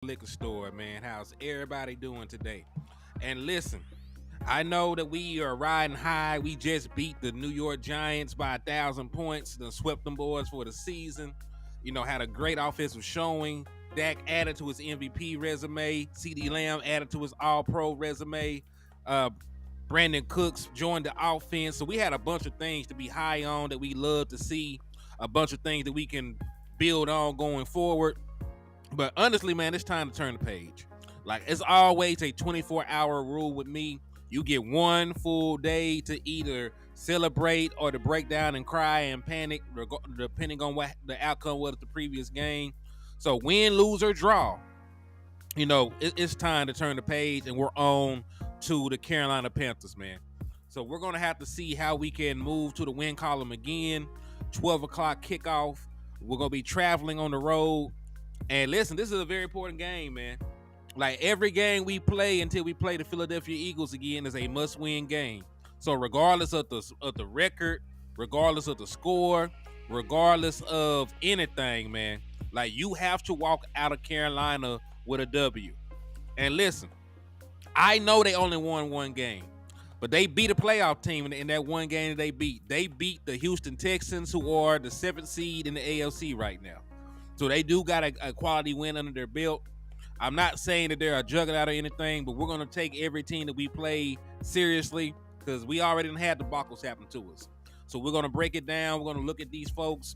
Liquor store, man. How's everybody doing today? And listen, I know that we are riding high. We just beat the New York Giants by 1,000 points, then swept them boys for the season. Had a great offensive showing. Dak added to his MVP resume. CD Lamb added to his All Pro resume. Uh, Brandon Cooks joined the offense. So we had a bunch of things to be high on that we love to see. A bunch of things that we can build on going forward. But honestly, man, it's time to turn the page. Like, it's always a 24-hour rule with me. You get one full day to either celebrate or to break down and cry and panic, depending on what the outcome was of the previous game. So win, lose, or draw, it's time to turn the page, and we're on to the Carolina Panthers, man. So we're going to have to see how we can move to the win column again. 12 o'clock kickoff. We're going to be traveling on the road. And listen, this is a very important game, man. Like, every game we play until we play the Philadelphia Eagles again is a must-win game. So regardless of the record, regardless of the score, regardless of anything, man, like, you have to walk out of Carolina with a W. And listen, I know they only won one game, but they beat a playoff team in that one game that they beat. They beat the Houston Texans, who are the 7th seed in the AFC right now. So they do got a quality win under their belt. I'm not saying that they're a juggernaut or anything, but we're going to take every team that we play seriously, because we already had debacles happen to us. So we're going to break it down. We're going to look at these folks'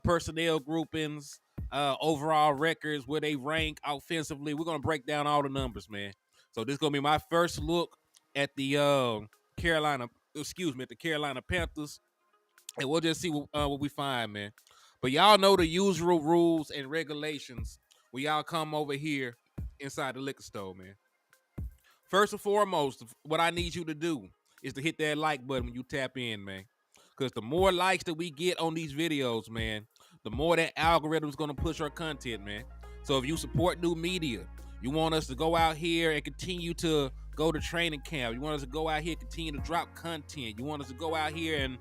personnel groupings, overall records, where they rank offensively. We're going to break down all the numbers, man. So this is going to be my first look at the Carolina Panthers, and we'll just see what we find, man. But y'all know the usual rules and regulations when y'all come over here inside the liquor store, man. First and foremost, what I need you to do is to hit that like button when you tap in, man. Because the more likes that we get on these videos, man, the more that algorithm is going to push our content, man. So if you support new media, you want us to go out here and continue to go to training camp, you want us to go out here and continue to drop content, you want us to go out here and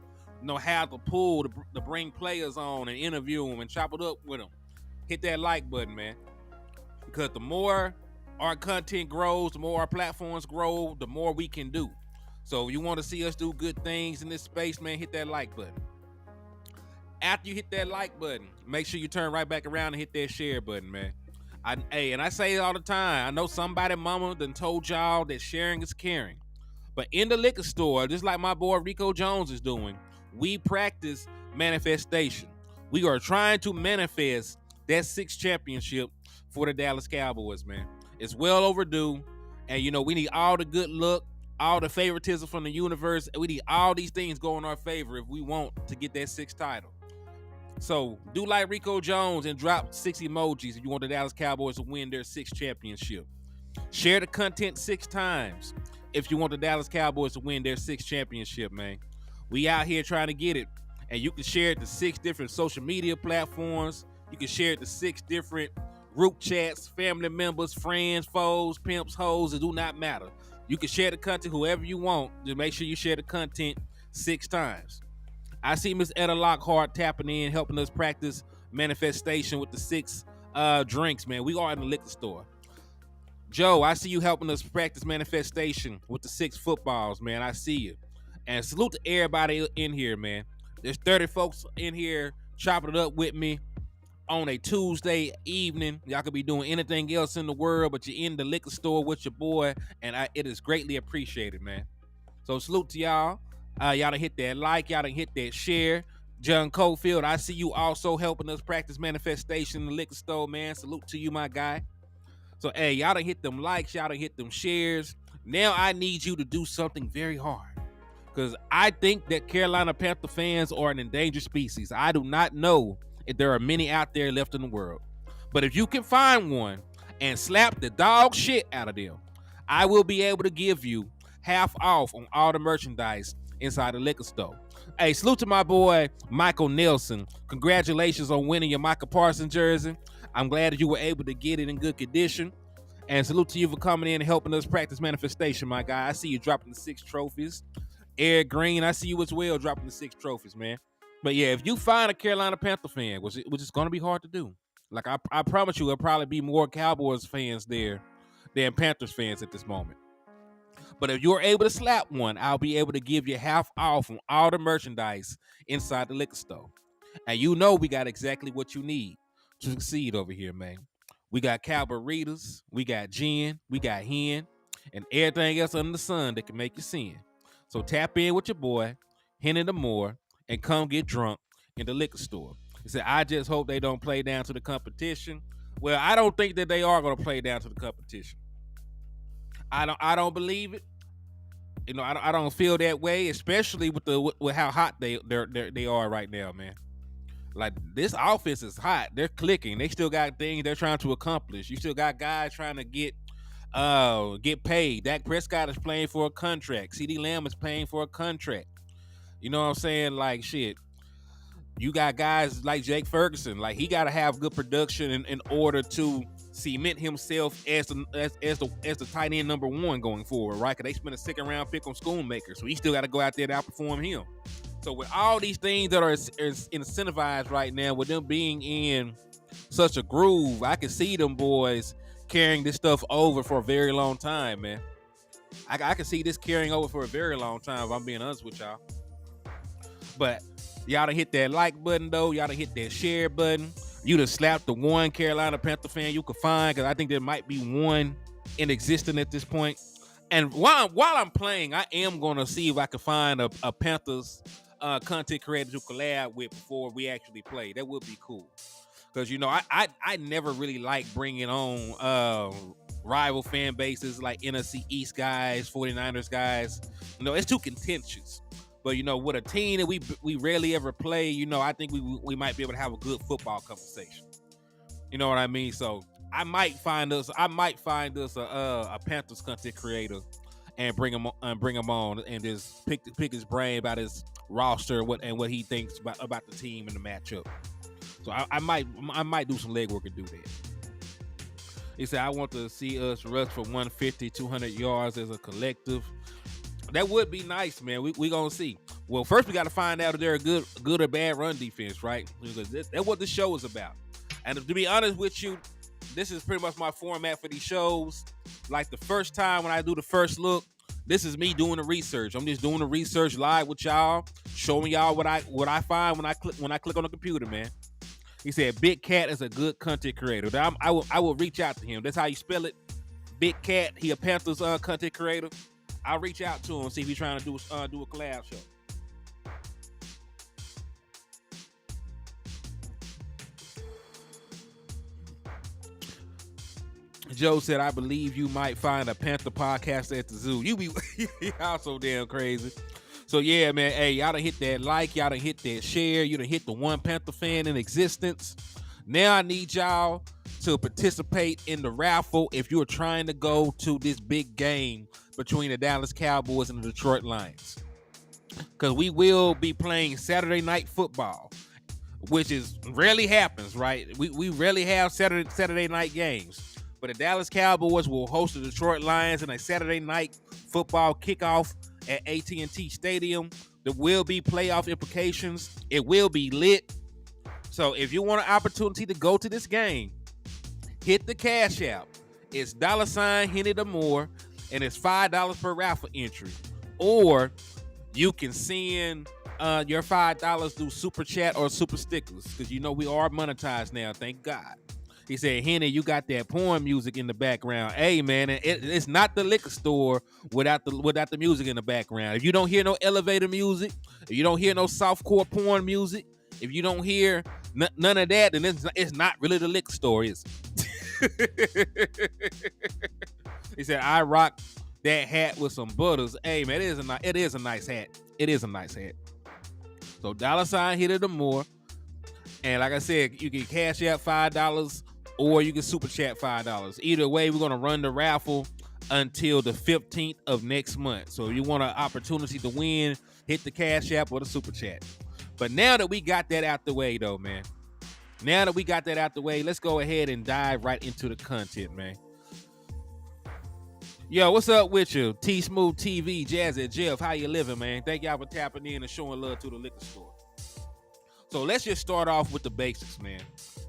have the pool to bring players on and interview them and chop it up with them, hit that like button, man. Because the more our content grows, the more our platforms grow, the more we can do. So if you want to see us do good things in this space, man, hit that like button. After you hit that like button, make sure you turn right back around and hit that share button, man. And I say it all the time. I know somebody mama done told y'all that sharing is caring. But in the liquor store, just like my boy Rico Jones is doing, we practice manifestation. We are trying to manifest that 6th championship for the Dallas Cowboys, man. It's well overdue. And, we need all the good luck, all the favoritism from the universe. We need all these things go in our favor if we want to get that 6th title. So do like Rico Jones and drop 6 emojis if you want the Dallas Cowboys to win their 6th championship. Share the content 6 times if you want the Dallas Cowboys to win their 6th championship, man. We out here trying to get it. And you can share it to 6 different social media platforms. You can share it to 6 different group chats, family members, friends, foes, pimps, hoes. It do not matter. You can share the content whoever you want. Just make sure you share the content 6 times. I see Miss Etta Lockhart tapping in, helping us practice manifestation with the 6 drinks, man. We are in the liquor store. Joe, I see you helping us practice manifestation with the 6 footballs, man. I see you. And salute to everybody in here, man. There's 30 folks in here chopping it up with me on a Tuesday evening. Y'all could be doing anything else in the world, but you're in the liquor store with your boy, and it is greatly appreciated, man. So salute to y'all. Y'all done hit that like, y'all done hit that share. John Cofield, I see you also helping us practice manifestation in the liquor store, man. Salute to you, my guy. So, hey, y'all done hit them likes, y'all done hit them shares. Now I need you to do something very hard, because I think that Carolina Panther fans are an endangered species. I do not know if there are many out there left in the world. But if you can find one and slap the dog shit out of them, I will be able to give you half off on all the merchandise inside the liquor store. Hey, salute to my boy Michael Nelson. Congratulations on winning your Michael Parsons jersey. I'm glad that you were able to get it in good condition. And salute to you for coming in and helping us practice manifestation, my guy. I see you dropping the 6 trophies. Eric Green, I see you as well dropping the 6 trophies, man. But yeah, if you find a Carolina Panther fan, which is going to be hard to do, Like I promise you, there'll probably be more Cowboys fans there than Panthers fans at this moment. But if you're able to slap one, I'll be able to give you half off on all the merchandise inside the liquor store. And you know we got exactly what you need to succeed over here, man. We got Cowboys, we got gin, we got hen, and everything else under the sun that can make you sin. So tap in with your boy, Hen in the Moore, and come get drunk in the liquor store. He said, I just hope they don't play down to the competition. Well, I don't think that they are going to play down to the competition. I don't believe it. You know, I don't feel that way, especially with how hot they are right now, man. Like, this offense is hot. They're clicking. They still got things they're trying to accomplish. You still got guys trying to get paid. Dak Prescott is playing for a contract. CeeDee Lamb is paying for a contract. You know what I'm saying? Like, shit. You got guys like Jake Ferguson. Like, he got to have good production in order to cement himself as the tight end number one going forward, right? Because they spent a second round pick on Schoonmaker, so he still got to go out there to outperform him. So with all these things that are incentivized right now, with them being in such a groove, I can see them boys carrying this stuff over for a very long time, man. I can see this carrying over for a very long time, if I'm being honest with y'all. But y'all done hit that like button, though. Y'all done hit that share button. You done slapped the one Carolina Panther fan you could find, because I think there might be one in existence at this point. And while I'm playing, I am going to see if I can find a Panthers content creator to collab with before we actually play. That would be cool. Because, you know, I never really like bringing on rival fan bases like NFC East guys, 49ers guys. You know, it's too contentious. But, you know, with a team that we rarely ever play, you know, I think we might be able to have a good football conversation. You know what I mean? So I might find us a Panthers content creator and bring him on and just pick his brain about his roster and what he thinks about the team and the matchup. So I might do some legwork and do that. He said, I want to see us rush for 150, 200 yards as a collective. That would be nice, man. We gonna see. Well, first we got to find out if they're a good or bad run defense, right? Because that's what the show is about. And to be honest with you, this is pretty much my format for these shows. Like the first time when I do the first look, this is me doing the research. I'm just doing the research live with y'all, showing y'all what I find when I click on the computer, man. He said Big Cat is a good content creator. I will reach out to him. That's how you spell it. Big Cat. He a Panthers content creator. I'll reach out to him, see if he's trying to do a collab show. Joe said, I believe you might find a Panther podcast at the zoo. You be y'all so damn crazy. So yeah, man, hey, y'all done hit that like, y'all done hit that share, you done hit the one Panther fan in existence. Now I need y'all to participate in the raffle if you're trying to go to this big game between the Dallas Cowboys and the Detroit Lions. Because we will be playing Saturday night football, which rarely happens, right? We rarely have Saturday night games. But the Dallas Cowboys will host the Detroit Lions in a Saturday night football kickoff at AT&T Stadium. There will be playoff implications. It will be lit. So if you want an opportunity to go to this game, hit the Cash App. It's $Henny the More, and it's $5 per raffle entry. Or you can send your $5 through Super Chat or Super Stickers, because you know we are monetized now, thank God. He said, Henny, you got that porn music in the background. Hey, man, it's not the liquor store without the music in the background. If you don't hear no elevator music, if you don't hear no softcore porn music, if you don't hear none of that, then it's not really the liquor store, is it? He said, I rock that hat with some butters. Hey, man, it is a nice hat. It is a nice hat. So $Henny the More. And like I said, you can cash out $5 or you can super chat $5. Either way, we're going to run the raffle until the 15th of next month. So if you want an opportunity to win, hit the cash app or the super chat. But now that we got that out the way, though, man. Now that we got that out the way, let's go ahead and dive right into the content, man. Yo, what's up with you? T Smooth TV, Jazzy Jeff, how you living, man? Thank y'all for tapping in and showing love to the liquor store. So let's just start off with the basics, man.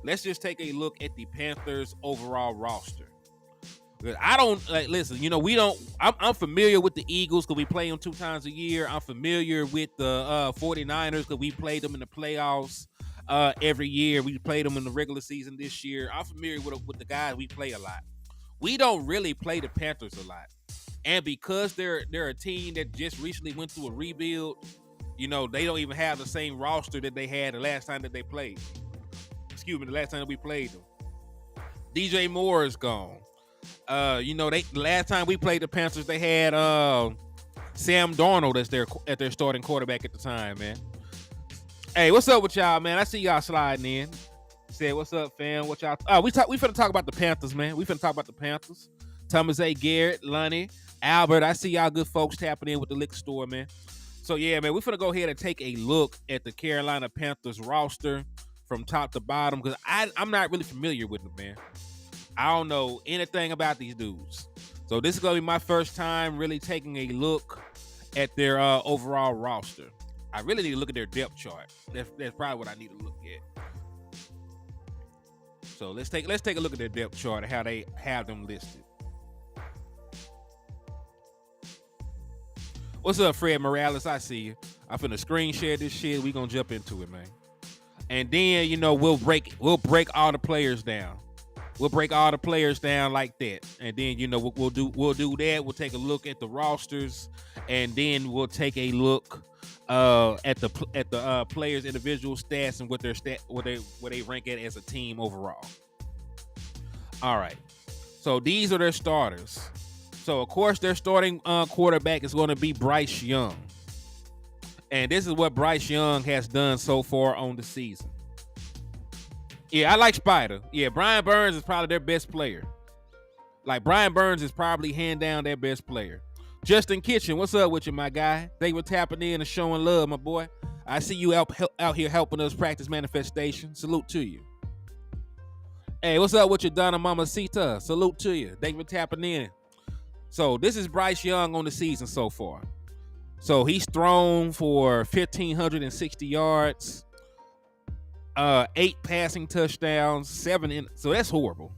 Let's just take a look at the Panthers overall roster. I don't like listen, we don't I'm familiar with the Eagles because we play them 2 times a year. I'm familiar with the 49ers because we played them in the playoffs every year. We played them in the regular season this year. I'm familiar with the guys we play a lot. We don't really play the Panthers a lot. And because they're a team that just recently went through a rebuild, they don't even have the same roster that they had the last time that they played. The last time that we played them. DJ Moore is gone. The last time we played the Panthers, they had Sam Darnold as their starting quarterback at the time, man. Hey, what's up with y'all, man? I see y'all sliding in. Said, what's up, fam? What y'all? We finna talk about the Panthers, man. We finna talk about the Panthers. Thomas A. Garrett, Lonnie, Albert. I see y'all good folks tapping in with the liquor store, man. So yeah, man, we finna go ahead and take a look at the Carolina Panthers roster from top to bottom because I'm not really familiar with them, man. I don't know anything about these dudes. So this is going to be my first time really taking a look at their overall roster. I really need to look at their depth chart. That's probably what I need to look at. So let's take a look at their depth chart and how they have them listed. What's up, Fred Morales? I see you. I'm finna screen share this shit. We gonna jump into it, man. And then we'll break all the players down. We'll break all the players down like that, and then we'll do that. We'll take a look at the rosters, and then we'll take a look at the players' individual stats and what they rank at as a team overall. All right, so these are their starters. So of course their starting quarterback is going to be Bryce Young, and this is what Bryce Young has done so far on the season. Yeah, I like Spider. Yeah, Brian Burns is probably their best player. Like, Brian Burns is probably hand down their best player. Justin Kitchen, what's up with you, my guy? Thank you for tapping in and showing love, my boy. I see you out here helping us practice manifestation. Salute to you. Hey, what's up with you, Donna Mamacita? Salute to you. Thank you for tapping in. So, this is Bryce Young on the season so far. So, he's thrown for 1,560 yards. 8 passing touchdowns, 7 so that's horrible.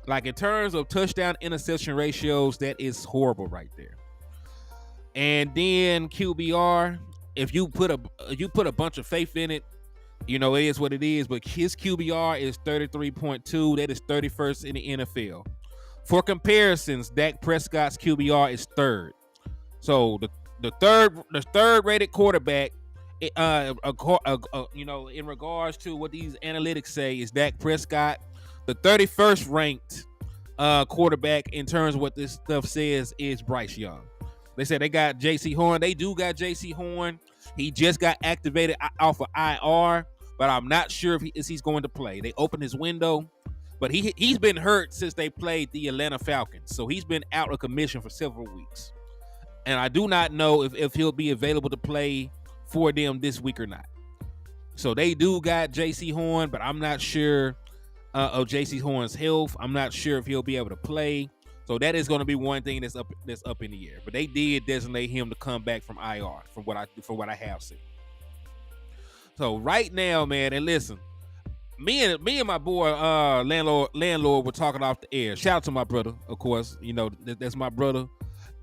Like, in terms of touchdown interception ratios, that is horrible right there. And then QBR, if you put a bunch of faith in it, it is what it is. But his QBR is 33.2. That is 31st in the NFL. For comparisons, Dak Prescott's QBR is 3rd. So the third rated quarterback. In regards to what these analytics say, is Dak Prescott. The 31st ranked quarterback in terms of what this stuff says is Bryce Young. They said they got J.C. Horn. They do got J.C. Horn. He just got activated off of IR, but I'm not sure if he's going to play. They opened his window, but he's been hurt since they played the Atlanta Falcons. So he's been out of commission for several weeks. And I do not know if he'll be available to play for them this week or not. So they do got J.C. Horn, but I'm not sure of J.C. Horn's health. I'm not sure if he'll be able to play. So that is going to be one thing that's up in the air. But they did designate him to come back from IR from what I have seen. So right now, man, and listen, me and my boy landlord were talking off the air. Shout out to my brother, of course. That's my brother.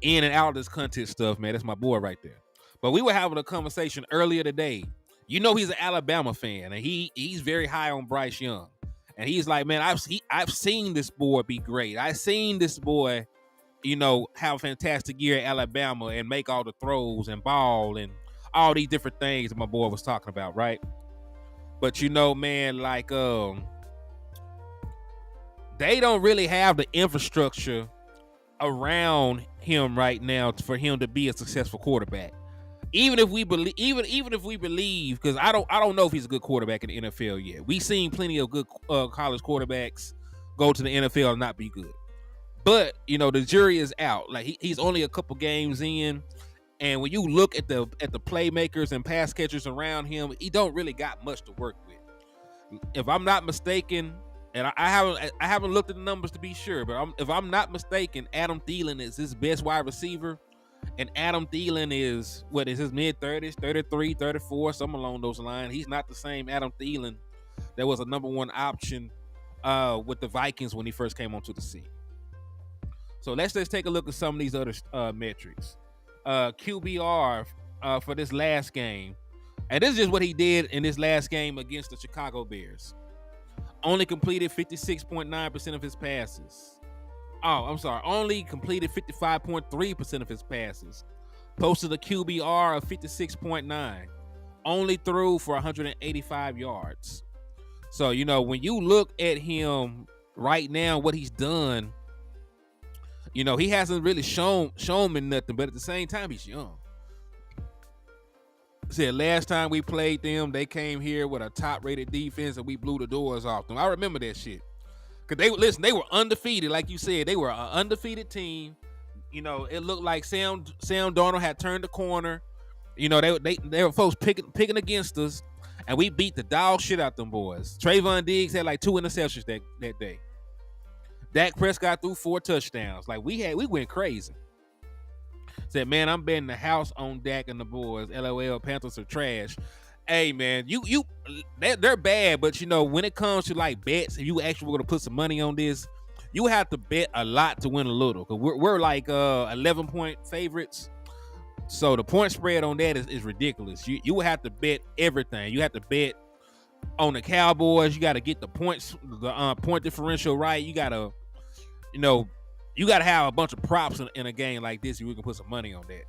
In and out of this content stuff, man. That's my boy right there. But we were having a conversation earlier today. He's an Alabama fan, and he's very high on Bryce Young. And he's like, man, I've seen this boy be great. I've seen this boy, have a fantastic year at Alabama and make all the throws and ball and all these different things that my boy was talking about, right? But man, like they don't really have the infrastructure around him right now for him to be a successful quarterback. Even if we believe, because I don't know if he's a good quarterback in the NFL yet. We've seen plenty of good college quarterbacks go to the NFL and not be good. But the jury is out. Like he's only a couple games in, and when you look at the playmakers and pass catchers around him, he don't really got much to work with. If I'm not mistaken, and I haven't looked at the numbers to be sure, but if I'm not mistaken, Adam Thielen is his best wide receiver. And Adam Thielen is what is his mid 30s, 33, 34, something along those lines. He's not the same Adam Thielen that was a number one option with the Vikings when he first came onto the scene. So let's just take a look at some of these other metrics. QBR for this last game. And this is just what he did in this last game against the Chicago Bears. Only completed 56.9% of his passes. Oh, I'm sorry. Only completed 55.3% of his passes. Posted a QBR of 56.9. Only threw for 185 yards. So, you know, when you look at him right now, what he's done, you know, he hasn't really shown me nothing, but at the same time, he's young. Said last time we played them, they came here with a top-rated defense and we blew the doors off them. I remember that shit. Cause they were undefeated, like you said. They were an undefeated team. You know, it looked like Sam Darnold had turned the corner. You know, they were folks picking against us, and we beat the dog shit out them boys. Trayvon Diggs had like 2 interceptions that day. Dak Prescott threw 4 touchdowns. Like we went crazy. Said, man, I'm betting the house on Dak and the boys. LOL, Panthers are trash. Hey, man, they're bad, but you know, when it comes to like bets, if you actually were gonna put some money on this, you have to bet a lot to win a little. Cause we're like 11-point favorites, so the point spread on that is ridiculous. You would have to bet everything. You have to bet on the Cowboys. You got to get the points, the point differential right. You gotta, you know, you gotta have a bunch of props in a game like this. You can put some money on that.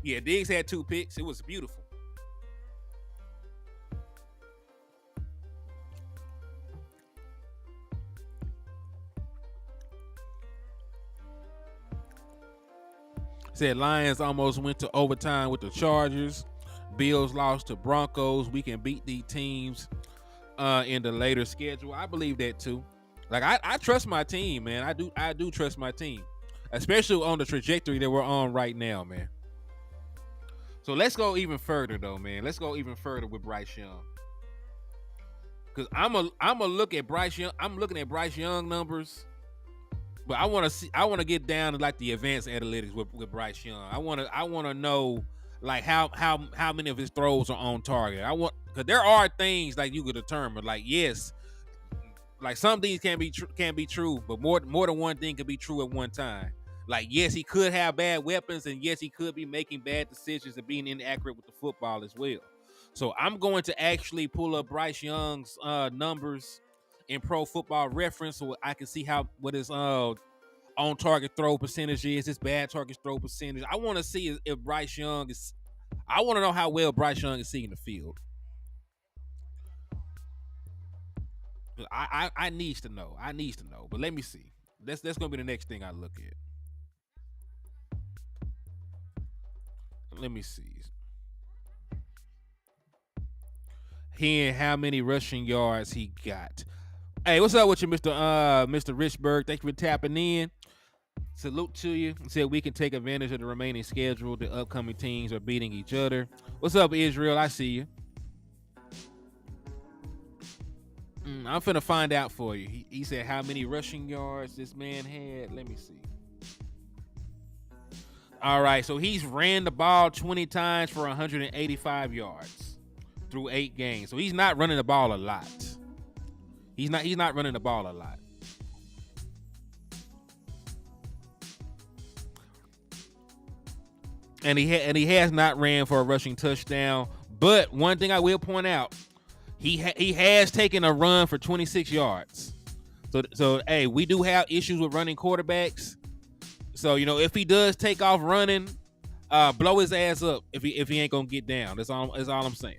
Yeah, Diggs had 2 picks. It was beautiful. Said Lions almost went to overtime with the Chargers. Bills lost to Broncos. We can beat these teams in the later schedule. I believe that too. Like I trust my team, man. I do trust my team, especially on the trajectory that we're on right now, man. So let's go even further, though, man. Let's go even further with Bryce Young, because I'm a look at Bryce Young. I'm looking at Bryce Young numbers. But I want to get down to like the advanced analytics with Bryce Young. I want to know like how many of his throws are on target. Because there are things like you could determine. Like yes, like some things can be true, but more than one thing can be true at one time. Like yes, he could have bad weapons, and yes, he could be making bad decisions and being inaccurate with the football as well. So I'm going to actually pull up Bryce Young's numbers in Pro Football Reference, so I can see what his on target throw percentage is, his bad target throw percentage. I want to see if Bryce Young is. I want to know how well Bryce Young is seeing the field. I needs to know. I needs to know. But let me see. That's gonna be the next thing I look at. Let me see. Hearing how many rushing yards he got. Hey, what's up with you, Mr. Richburg? Thank you for tapping in. Salute to you. Said we can take advantage of the remaining schedule. The upcoming teams are beating each other. What's up, Israel? I see you. I'm finna find out for you. He said how many rushing yards this man had. Let me see. All right, so he's ran the ball 20 times for 185 yards through 8 games. So he's not running the ball a lot. He's not running the ball a lot. And he has not ran for a rushing touchdown. But one thing I will point out, he has taken a run for 26 yards. So hey, we do have issues with running quarterbacks. So you know, if he does take off running, blow his ass up if he ain't gonna get down. That's all I'm saying.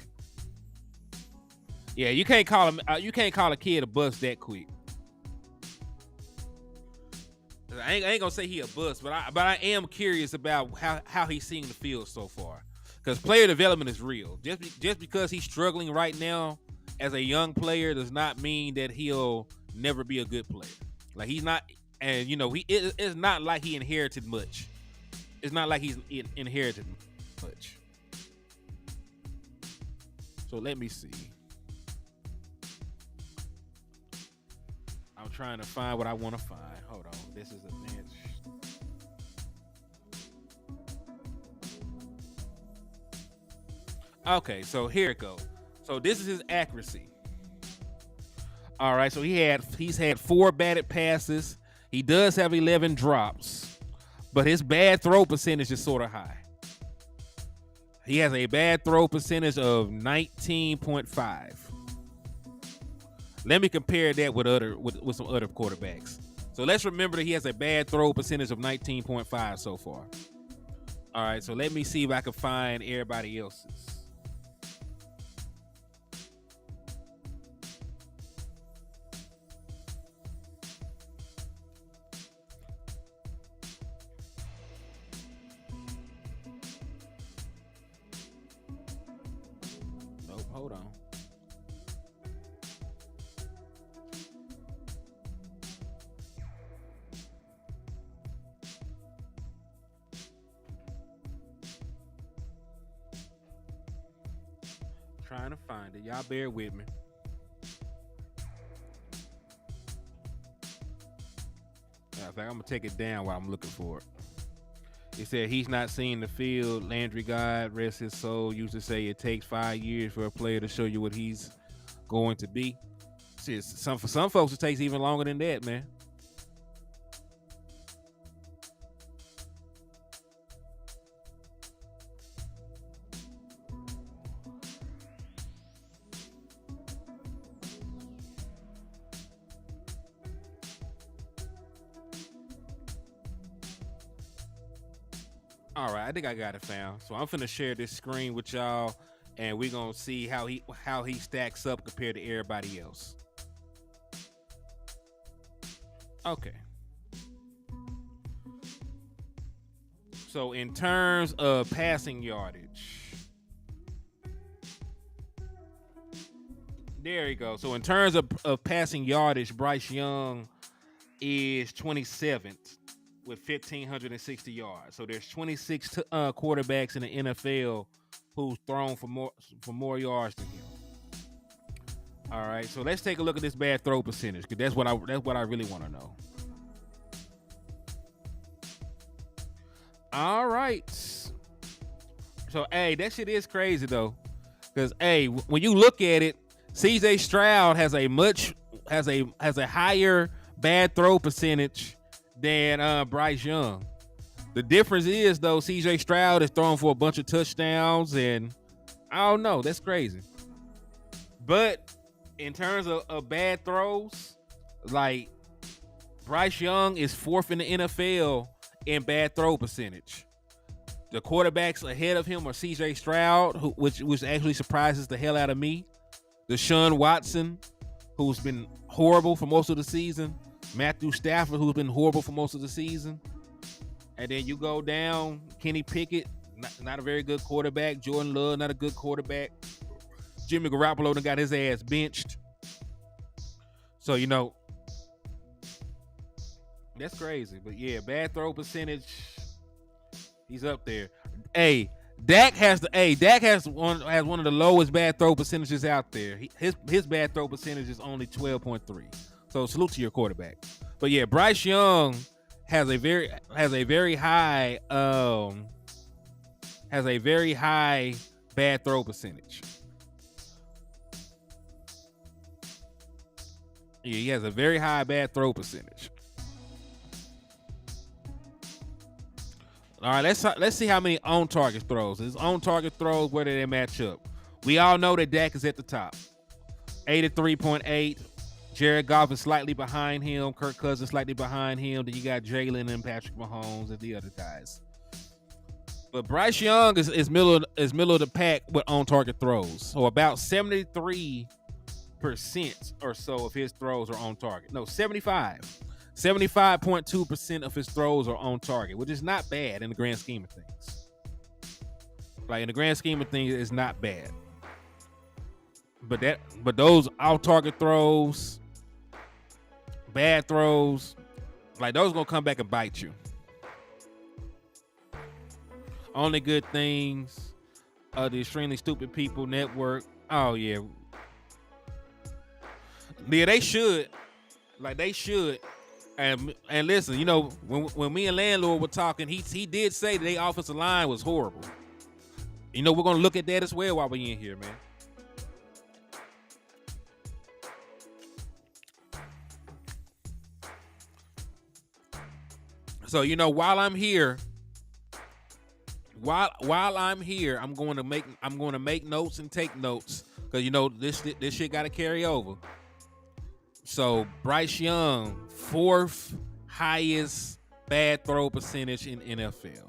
Yeah, you can't call him. You can't call a kid a bust that quick. I ain't gonna say he a bust, but I am curious about how he's seeing the field so far. Because player development is real. Just because he's struggling right now as a young player does not mean that he'll never be a good player. Like he's not, and you know it's not like he inherited much. It's not like he's inherited much. So let me see. I'm trying to find what I want to find. Hold on. This is advanced. Okay, so here it goes. So this is his accuracy. All right, so he's had 4 batted passes. He does have 11 drops, but his bad throw percentage is sort of high. He has a bad throw percentage of 19.5. Let me compare that with some other quarterbacks. So let's remember that he has a bad throw percentage of 19.5 so far. All right, so let me see if I can find everybody else's. Nope, hold on. Trying to find it. Y'all bear with me. In fact, I'm gonna take it down while I'm looking for it. It said he's not seeing the field. Landry God, rest his soul, used to say it takes 5 years for a player to show you what he's going to be. For some folks, it takes even longer than that, man. All right, I think I got it found. So I'm finna share this screen with y'all, and we're gonna see how he stacks up compared to everybody else. Okay. So in terms of passing yardage, there you go. So in terms of passing yardage, Bryce Young is 27th with 1,560 yards. So there's 26 quarterbacks in the NFL who's thrown for more yards than him. All right, so let's take a look at this bad throw percentage, because that's what I really want to know. All right. So hey, that shit is crazy though, because hey, when you look at it, CJ Stroud has a higher bad throw percentage than Bryce Young. The difference is though, CJ Stroud is throwing for a bunch of touchdowns, and I don't know, that's crazy. But in terms of bad throws, like Bryce Young is 4th in the NFL in bad throw percentage. The quarterbacks ahead of him are CJ Stroud, which actually surprises the hell out of me. Deshaun Watson, who's been horrible for most of the season. Matthew Stafford, who's been horrible for most of the season. And then you go down, Kenny Pickett, not a very good quarterback. Jordan Love, not a good quarterback. Jimmy Garoppolo done got his ass benched. So, you know, that's crazy. But yeah, bad throw percentage, he's up there. Hey, Dak has one of the lowest bad throw percentages out there. His bad throw percentage is only 12.3. So salute to your quarterback. But yeah, Bryce Young has a very high bad throw percentage. Yeah, he has a very high bad throw percentage. All right, let's see how many on target throws. His on target throws, where do they match up? We all know that Dak is at the top, 83.8. Jared Goff is slightly behind him. Kirk Cousins slightly behind him. Then you got Jalen and Patrick Mahomes and the other guys. But Bryce Young is middle of the pack with on target throws. So about 73% or so of his throws are on target. No, 75.2% of his throws are on target, which is not bad in the grand scheme of things. Like in the grand scheme of things, it's not bad. But those off target throws, bad throws, like those gonna come back and bite you. Only good things, the Extremely Stupid People Network. Oh yeah, they should. Like they should. And listen, you know, when me and Landlord were talking, he did say that their offensive line was horrible. We're gonna look at that as well while we in here, man. So while I'm here, I'm going to make notes and take notes because this shit got to carry over. So Bryce Young, 4th highest bad throw percentage in NFL.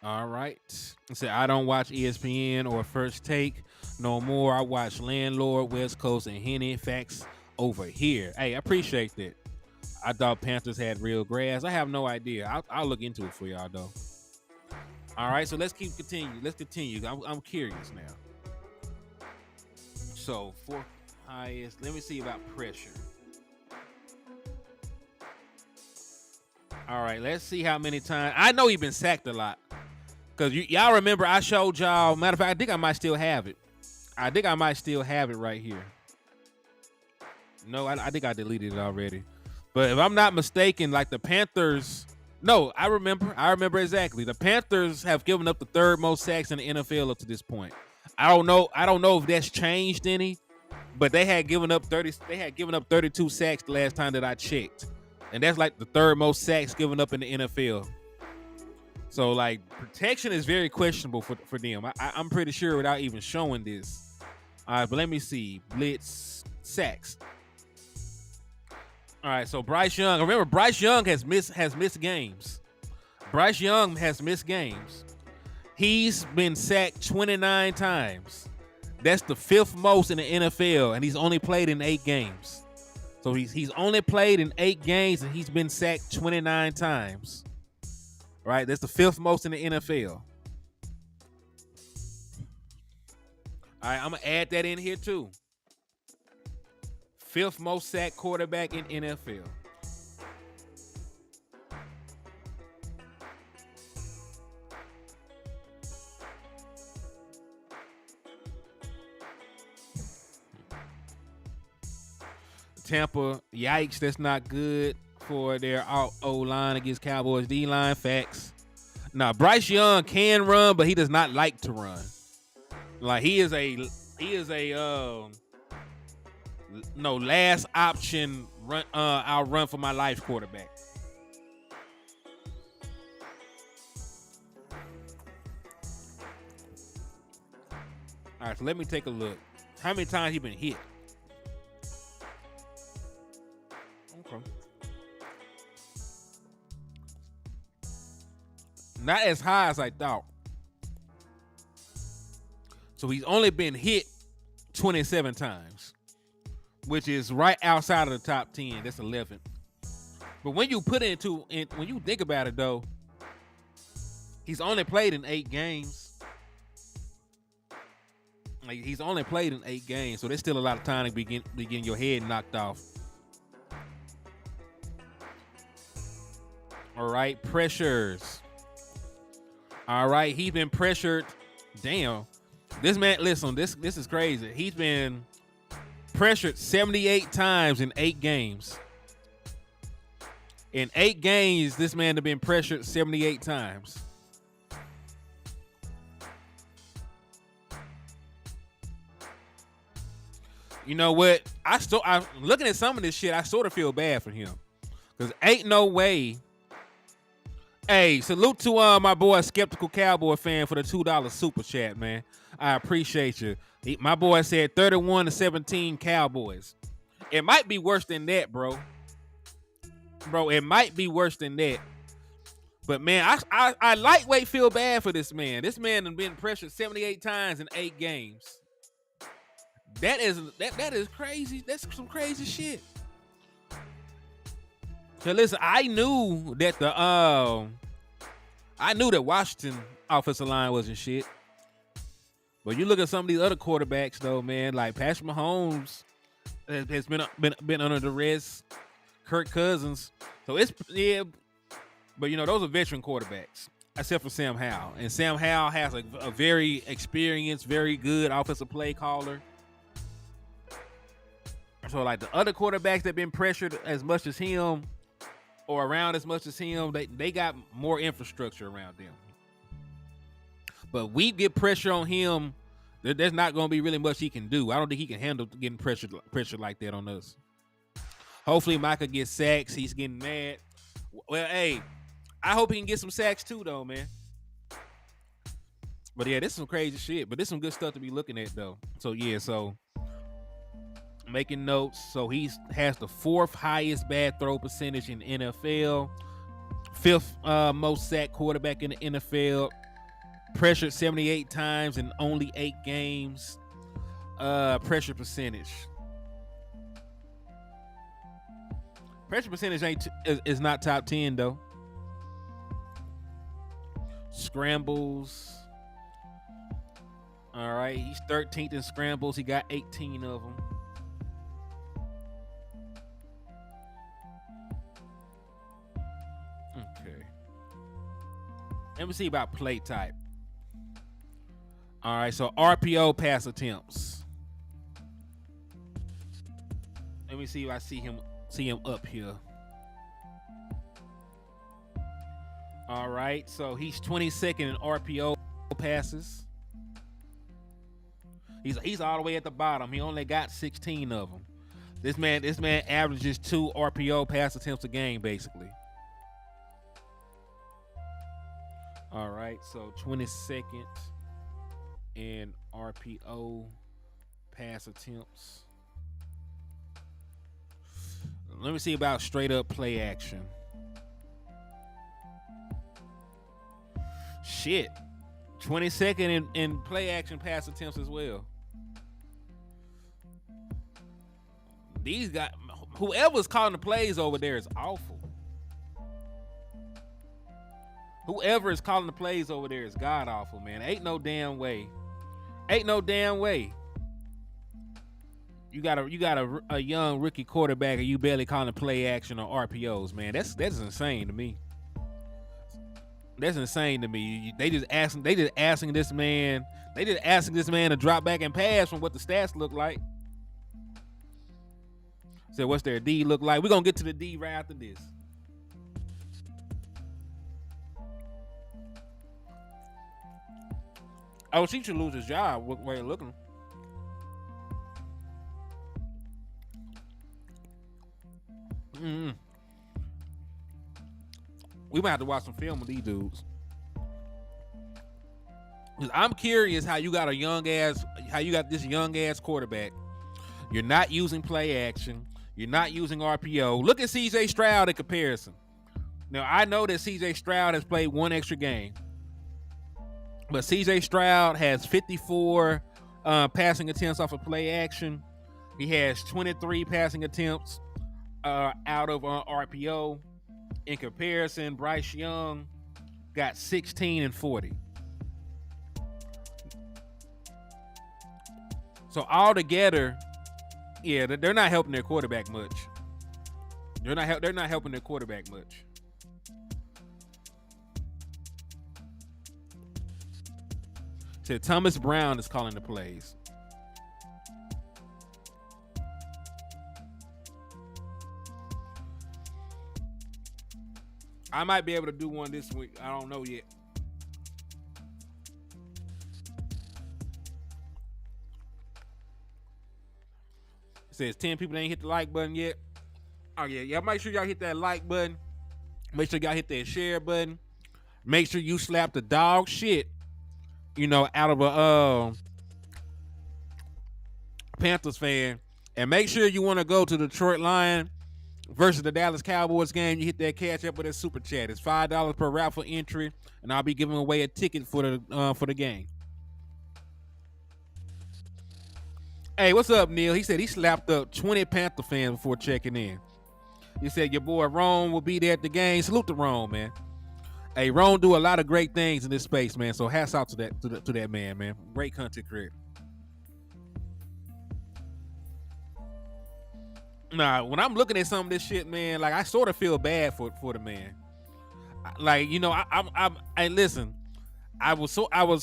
All right. So I don't watch ESPN or First Take no more. I watch Landlord, West Coast, and Henny Facts over here. Hey, I appreciate that. I thought Panthers had real grass. I have no idea. I'll look into it for y'all though. All right, so let's continue. Let's continue. I'm curious now. So 4th highest. Let me see about pressure. All right, let's see how many times. I know he's been sacked a lot. Because y'all remember I showed y'all. Matter of fact, I think I might still have it. Right here. No, I think I deleted it already. But if I'm not mistaken, like the Panthers. No, I remember exactly. The Panthers have given up the 3rd most sacks in the NFL up to this point. I don't know if that's changed any, but they had given up 32 sacks the last time that I checked. And that's like the 3rd most sacks given up in the NFL. So, like, protection is very questionable for them. I'm pretty sure without even showing this. All right, but let me see. Blitz, sacks. All right, so Bryce Young. Remember, Bryce Young has missed games. He's been sacked 29 times. That's the 5th most in the NFL, and he's only played in 8 games. So he's only played in 8 games, and he's been sacked 29 times. Right, that's the 5th most in the NFL. All right, I'm gonna add that in here too. 5th most sacked quarterback in NFL. Tampa, yikes, that's not good for their O-line against Cowboys D-line. Facts. Now, Bryce Young can run, but he does not like to run. Like he is a last option run. I'll run for my life quarterback. All right, so let me take a look. How many times he been hit? Okay. Not as high as I thought. So he's only been hit 27 times, which is right outside of the top 10. That's 11. But when you when you think about it though, he's only played in 8 games. Like he's only played in 8 games, so there's still a lot of time to be getting your head knocked off. All right, pressures. All right, he's been pressured. Damn. This man, listen, this is crazy. He's been pressured 78 times in 8 games. In 8 games, this man has been pressured 78 times. You know what? I'm looking at some of this shit, I sort of feel bad for him. Because ain't no way. Hey, salute to my boy Skeptical Cowboy fan for the $2 super chat, man. I appreciate you. My boy said 31-17 Cowboys. It might be worse than that, bro. Bro, it might be worse than that. But man, I lightweight feel bad for this man. This man has been pressured 78 times in 8 games. That is crazy. That's some crazy shit. So listen, I knew that Washington offensive line wasn't shit. But you look at some of these other quarterbacks though, man, like Patrick Mahomes has been under duress. Kirk Cousins. So it's but those are veteran quarterbacks, except for Sam Howell. And Sam Howell has a very experienced, very good offensive play caller. So like the other quarterbacks that been pressured as much as him or around as much as him, they got more infrastructure around them. But we get pressure on him, there's not going to be really much he can do. I don't think he can handle getting pressure like that on us. Hopefully Micah gets sacks. He's getting mad. Well, hey, I hope he can get some sacks too, though, man. But yeah, this is some crazy shit. But this is some good stuff to be looking at, though. So yeah, so making notes. So he has the 4th highest bad throw percentage in NFL, 5th most sacked quarterback in the NFL, pressured 78 times in only 8 games. Pressure percentage. Pressure percentage is not top 10 though. Scrambles. All right, he's 13th in scrambles. He got 18 of them. Okay. Let me see about play type. All right, so RPO pass attempts. Let me see if I see him up here. All right, so he's 22nd in RPO passes. He's all the way at the bottom. He only got 16 of them. This man averages 2 RPO pass attempts a game, basically. All right, so 22nd in RPO pass attempts. Let me see about straight up play action. Shit. 22nd in play action pass attempts as well. These guys, whoever's calling the plays over there is awful. Whoever is calling the plays over there is god awful, man. Ain't no damn way. You got a young rookie quarterback and you barely calling the play action or RPOs, man. That's insane to me. That's insane to me. They just asking this man to drop back and pass from what the stats look like. So what's their D look like? We're gonna get to the D right after this. Oh, she should lose his job. Way of looking. Mm-hmm. We might have to watch some film with these dudes. I'm curious how you got this young ass quarterback. You're not using play action. You're not using RPO. Look at CJ Stroud in comparison. Now I know that CJ Stroud has played one extra game, but CJ Stroud has 54 passing attempts off of play action. He has 23 passing attempts out of RPO. In comparison, Bryce Young got 16 and 40. So altogether, yeah, they're not helping their quarterback much. They're not helping their quarterback much. So Thomas Brown is calling the plays. I might be able to do one this week. I don't know yet. It says 10 people that ain't hit the like button yet. Oh yeah, y'all make sure y'all hit that like button. Make sure y'all hit that share button. Make sure you slap the dog shit, out of a Panthers fan. And make sure you want to go to Detroit Lions versus the Dallas Cowboys game. You hit that cash up with a super chat. It's $5 per raffle entry, and I'll be giving away a ticket for the game. Hey, what's up, Neil? He said he slapped up 20 Panther fans before checking in. He said your boy Rome will be there at the game. Salute to Rome, man. Hey, Rome do a lot of great things in this space, man. So hats out to that man. Great content creator. Nah, when I'm looking at some of this shit, man, like I sort of feel bad for the man. Like, I listen. I was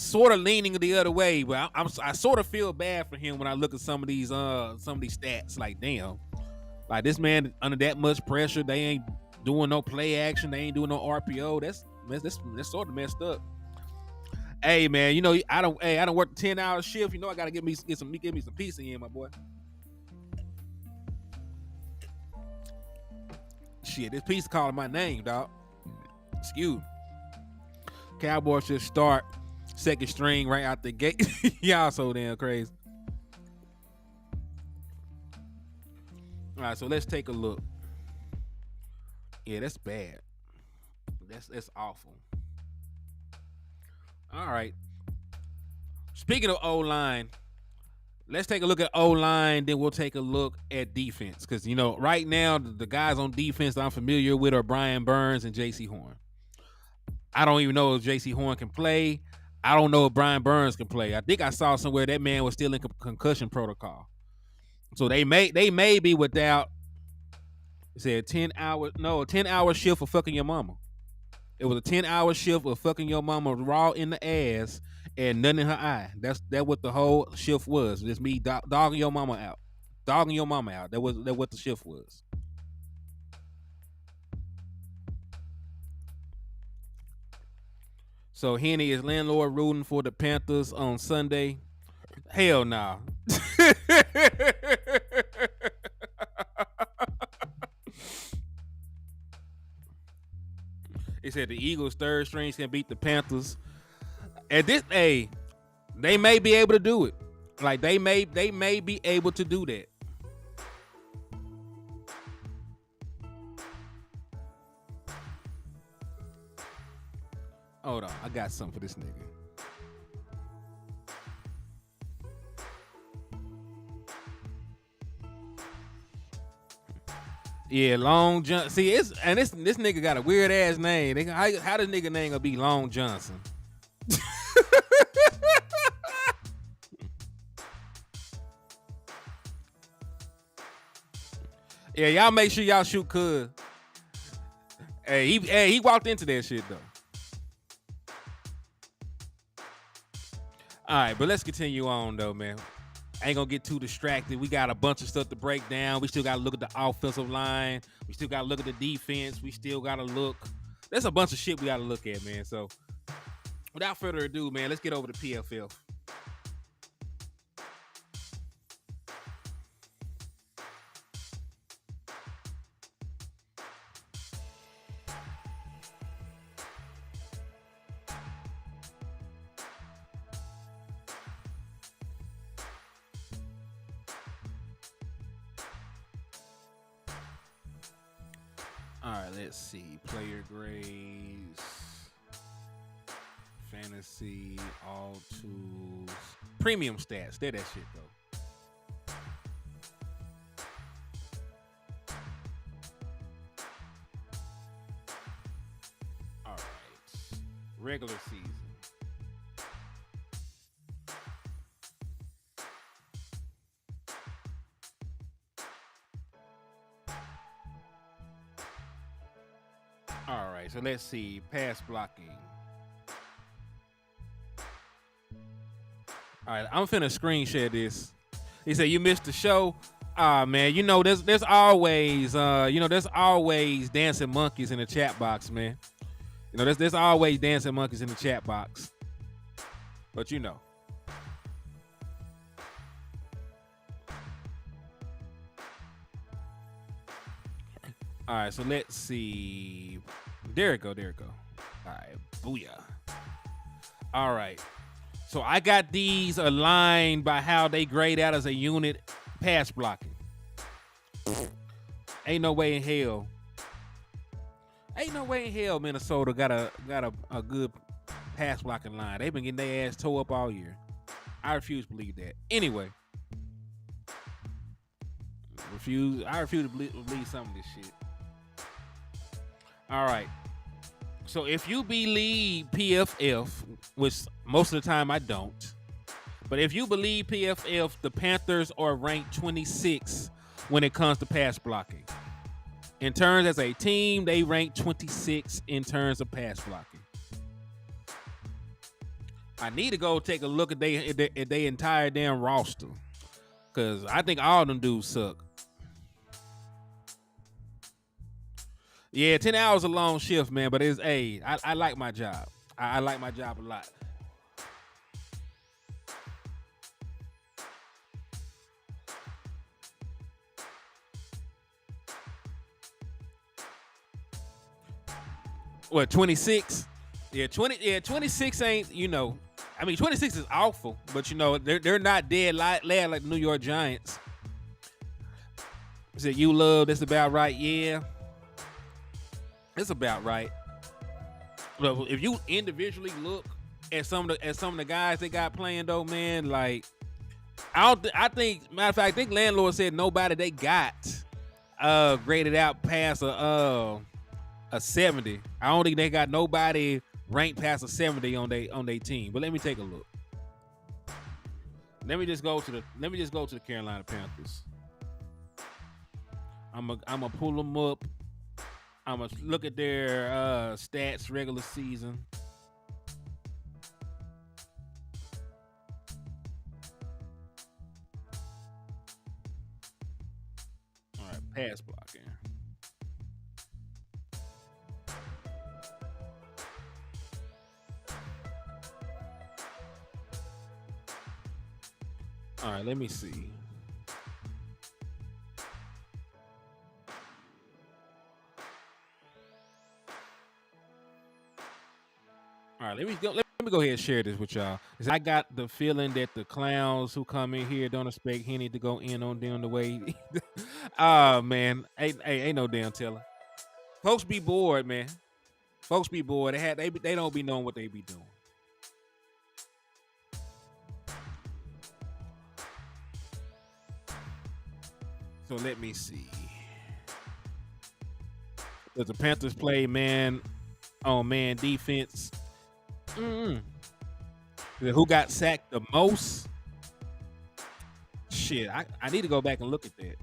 sort of leaning the other way, but I sort of feel bad for him when I look at some of these stats. Like, damn, like this man under that much pressure, they ain't doing no play action, they ain't doing no RPO. That's sort of messed up. Hey man, you know I don't work 10-hour shift. You know I gotta give me some pizza in, my boy. Shit, this pizza calling my name, dog. Excuse me. Cowboys should start second string right out the gate. Y'all so damn crazy. All right, so let's take a look. Yeah, that's bad. That's awful. All right. Speaking of O-line, let's take a look at O-line, then we'll take a look at defense. Because, you know, right now, the guys on defense that I'm familiar with are Brian Burns and J.C. Horn. I don't even know if J.C. Horn can play. I don't know if Brian Burns can play. I think I saw somewhere that man was still in concussion protocol. So they may be without, it said 10-hour shift for fucking your mama. It was a 10-hour shift of fucking your mama raw in the ass and nothing in her eye. That's what the whole shift was. Just me dogging your mama out. Dogging your mama out. That what the shift was. So Henny is landlord rooting for the Panthers on Sunday. Hell no. Nah. They said the Eagles' third strings can beat the Panthers. At this, they may be able to do it. Like they may be able to do that. Hold on, I got something for this nigga. Yeah, Long Johnson. See, this nigga got a weird ass name. How this nigga name gonna be Long Johnson? Yeah, y'all make sure y'all shoot Cuz. Hey, he walked into that shit though. All right, but let's continue on though, man. I ain't gonna get too distracted. We got a bunch of stuff to break down. We still gotta look at the offensive line. We still gotta look at the defense. We still gotta look. There's a bunch of shit we gotta look at, man. So without further ado, man, let's get over to PFL. All right, let's see. Player grades, fantasy, all tools, premium stats. They're that shit though. All right, regular season. All right, so let's see. Pass blocking. All right, I'm finna screen share this. He said you missed the show. Man, you know there's always there's always dancing monkeys in the chat box, man. You know there's always dancing monkeys in the chat box. But you know. All right, so let's see. There it go. All right, booyah. All right. So I got these aligned by how they grade out as a unit pass blocking. Ain't no way in hell. Minnesota got a good pass blocking line. They've been getting their ass tore up all year. I refuse to believe that. Anyway. I refuse to believe some of this shit. All right. So if you believe PFF, which most of the time I don't, but if you believe PFF, the Panthers are ranked 26 when it comes to pass blocking. In terms as a team, they rank 26 in terms of pass blocking. I need to go take a look at they entire damn roster, cause I think all them dudes suck. Yeah, 10 hours a long shift, man. But it's I like my job. I like my job a lot. What, 26? Yeah, 26 ain't, I mean 26 is awful, but they're not dead like the New York Giants. Is it you love? That's about right, yeah. It's about right. But if you individually look at some of the guys they got playing though, man, like I think matter of fact, I think landlord said nobody they got graded out past a 70. I don't think they got nobody ranked past a 70 on their team. But let me take a look. Let me just go to the Carolina Panthers. I'm gonna pull them up. I'm gonna look at their stats regular season. All right, pass blocking. All right, let me see. All right, let me go ahead and share this with y'all. I got the feeling that the clowns who come in here don't expect Henny to go in on them the way. Man, ain't no damn telling. Folks be bored, man. Folks be bored. They don't be knowing what they be doing. So let me see. Does the Panthers play man on man defense? Who got sacked the most? Shit, I need to go back and look at that.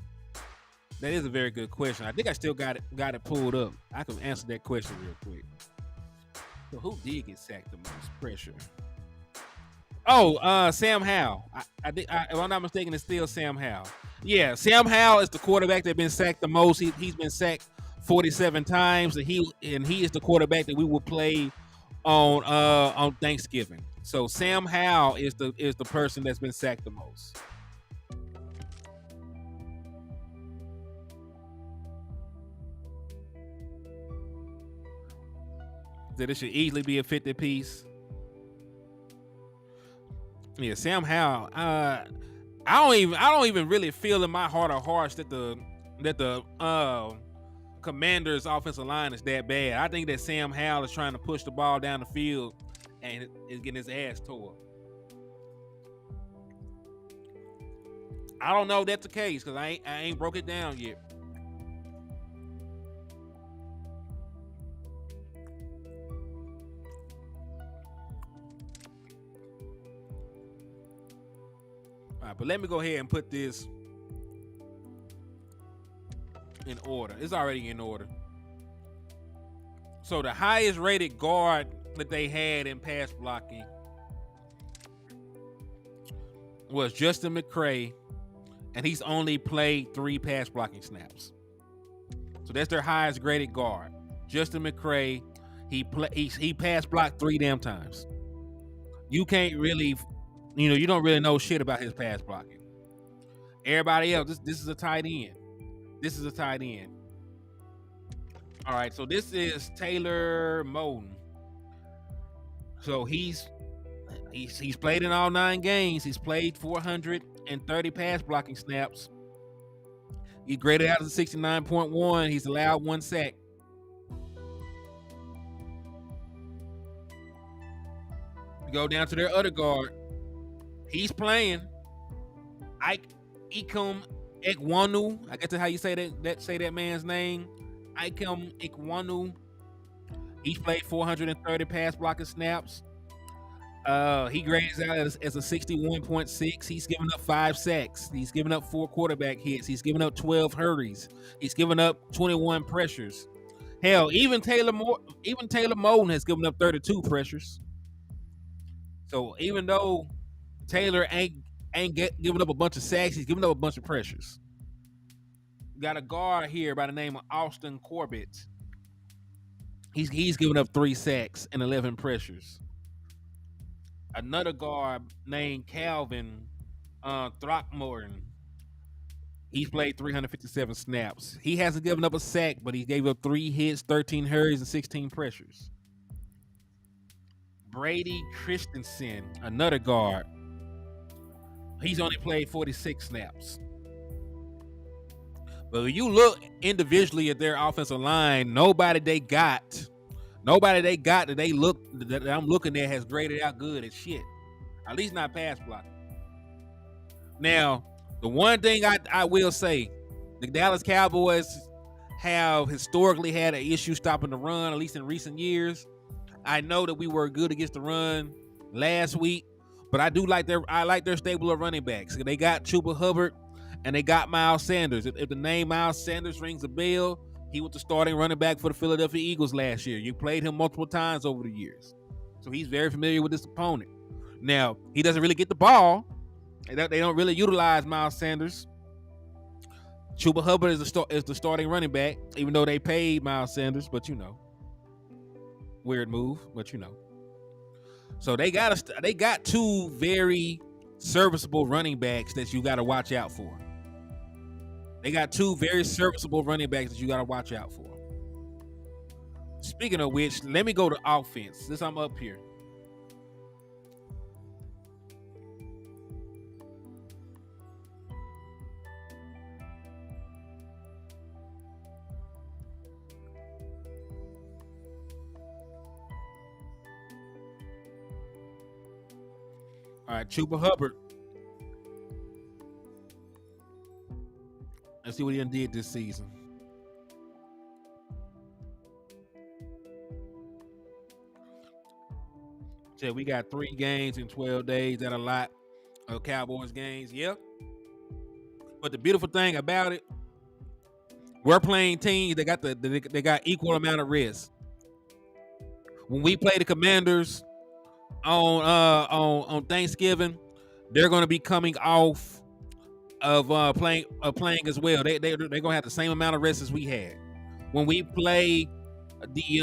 That is a very good question. I think I still got it pulled up. I can answer that question real quick. So who did get sacked the most? Pressure. Oh, Sam Howell. If I'm not mistaken, it's still Sam Howell. Yeah, Sam Howell is the quarterback that's been sacked the most. He's been sacked 47 times, and he is the quarterback that we will play on Thanksgiving. So Sam Howell is the person that's been sacked the most. That it should easily be a 50 piece. Yeah, Sam Howell. I don't even really feel in my heart of hearts that the Commanders' offensive line is that bad. I think that Sam Howell is trying to push the ball down the field and is getting his ass tore. I don't know if that's the case because I ain't broke it down yet. All right, but let me go ahead and put this in order. It's already in order. So the highest rated guard that they had in pass blocking was Justin McCray, and he's only played 3 pass blocking snaps. So that's their highest graded guard. Justin McCray, he pass blocked 3 damn times. You can't really, you don't really know shit about his pass blocking. Everybody else, this is a tight end. This is a tight end. All right, so this is Taylor Moton. So he's played in all 9 games. He's played 430 pass blocking snaps. He graded out as a 69.1. He's allowed 1 sack. You go down to their other guard. He's playing. Ikem Ekwonu. I guess that's how you say that man's name. Ikem Ekwonu. He's played 430 pass blocking snaps. He grades out as a 61.6. He's given up 5 sacks. He's given up 4 quarterback hits. He's given up 12 hurries. He's given up 21 pressures. Hell, even Taylor Moton has given up 32 pressures. So even though Taylor ain't giving up a bunch of sacks, he's giving up a bunch of pressures. Got a guard here by the name of Austin Corbett. He's giving up 3 sacks and 11 pressures. Another guard named Calvin Throckmorton. He's played 357 snaps. He hasn't given up a sack, but he gave up 3 hits, 13 hurries, and 16 pressures. Brady Christensen, another guard. He's only played 46 snaps. But when you look individually at their offensive line, nobody they got that I'm looking at has graded out good as shit. At least not pass blocking. Now, the one thing I will say, the Dallas Cowboys have historically had an issue stopping the run, at least in recent years. I know that we were good against the run last week, but I like their stable of running backs. They got Chuba Hubbard and they got Miles Sanders. If the name Miles Sanders rings a bell, he was the starting running back for the Philadelphia Eagles last year. You played him multiple times over the years, so he's very familiar with this opponent. Now, he doesn't really get the ball. They don't really utilize Miles Sanders. Chuba Hubbard is the starting running back, even though they paid Miles Sanders, but weird move, but So they got 2 very serviceable running backs that you got to watch out for. They got 2 very serviceable running backs that you got to watch out for. Speaking of which, let me go to offense since I'm up here. All right, Chuba Hubbard. Let's see what he did this season. So we got 3 games in 12 days. That's a lot of Cowboys games. Yep. But the beautiful thing about it, we're playing teams that got they got equal amount of rest. When we play the Commanders on Thanksgiving, they're going to be coming off of playing as well. They're gonna have the same amount of rest as we had. When we play the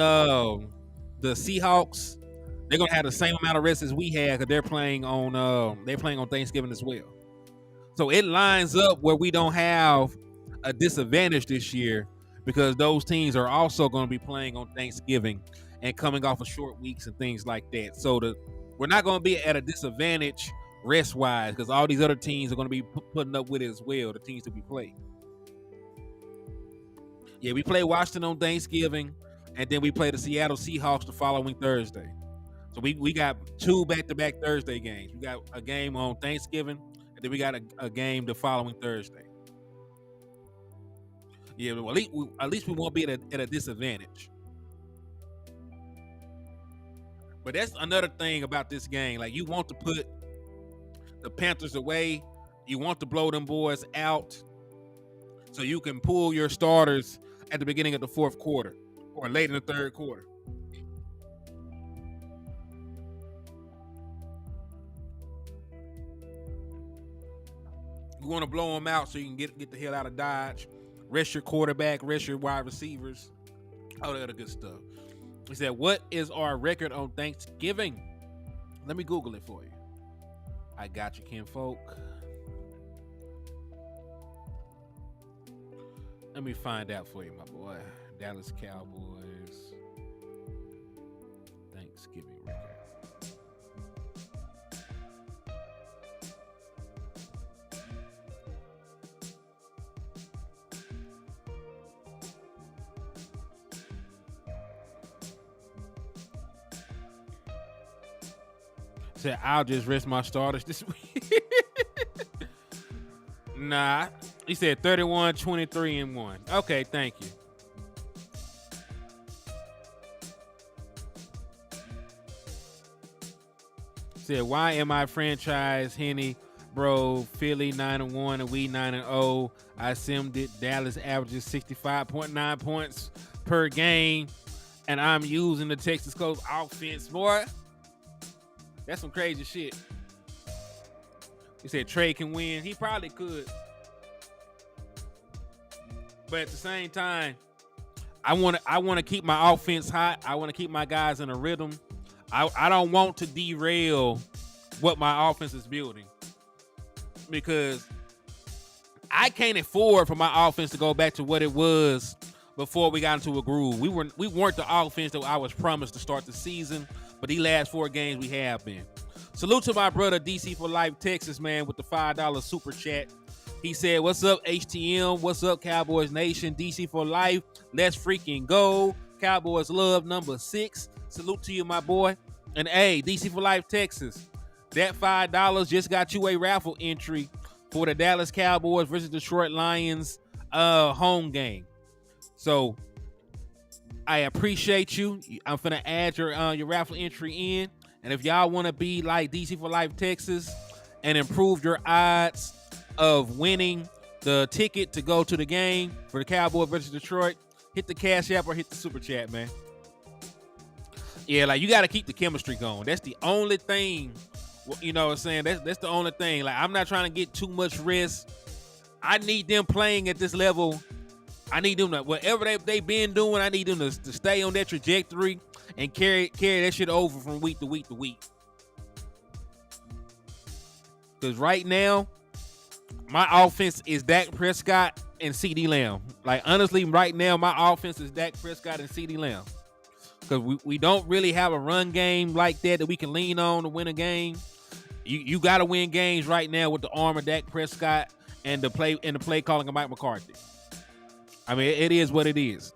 Seahawks, they're gonna have the same amount of rest as we had because they're playing on Thanksgiving as well. So it lines up where we don't have a disadvantage this year because those teams are also going to be playing on Thanksgiving and coming off of short weeks and things like that. So we're not going to be at a disadvantage rest-wise because all these other teams are going to be putting up with it as well, the teams that we play. Yeah, we play Washington on Thanksgiving, and then we play the Seattle Seahawks the following Thursday. So we got 2 back-to-back Thursday games. We got a game on Thanksgiving, and then we got a game the following Thursday. Yeah, well, at least we won't be at a disadvantage. But that's another thing about this game. Like, you want to put the Panthers away. You want to blow them boys out so you can pull your starters at the beginning of the 4th quarter or late in the 3rd quarter. You want to blow them out so you can get the hell out of Dodge, rest your quarterback, rest your wide receivers, all that other good stuff. He said, what is our record on Thanksgiving? Let me Google it for you. I got you, kinfolk. Let me find out for you, my boy. Dallas Cowboys Thanksgiving record. Said, I'll just rest my starters this week. Nah. He said 31, 23, and 1. Okay, thank you. Said, why am I franchise Henny, bro? Philly 9-1 and we 9-0. I simmed it. Dallas averages 65.9 points per game, and I'm using the Texas Coast offense, boy. That's some crazy shit. He said Trey can win. He probably could. But at the same time, I want to keep my offense hot. I want to keep my guys in a rhythm. I don't want to derail what my offense is building, because I can't afford for my offense to go back to what it was before we got into a groove. We weren't the offense that I was promised to start the season, but these last 4 games we have been. Salute to my brother DC for Life Texas, man, with the $5 super chat. He said, "What's up, HTM? What's up, Cowboys Nation? DC for Life. Let's freaking go. Cowboys love number 6. Salute to you, my boy. And hey, DC for Life Texas, that $5 just got you a raffle entry for the Dallas Cowboys versus Detroit Lions home game. So I appreciate you. I'm finna add your raffle entry in. And if y'all want to be like DC for Life Texas and improve your odds of winning the ticket to go to the game for the Cowboys versus Detroit, hit the Cash App or hit the Super Chat, man. Yeah, like, you got to keep the chemistry going. That's the only thing, you know what I'm saying? That's the only thing. Like, I'm not trying to get too much rest. I need them playing at this level. I need them to, whatever they've been doing, I need them to stay on that trajectory and carry that shit over from week to week to week. Because right now, my offense is Dak Prescott and CeeDee Lamb. Like, honestly, right now, my offense is Dak Prescott and CeeDee Lamb. Because we don't really have a run game like that we can lean on to win a game. You got to win games right now with the arm of Dak Prescott and the play calling of Mike McCarthy. I mean, it is what it is.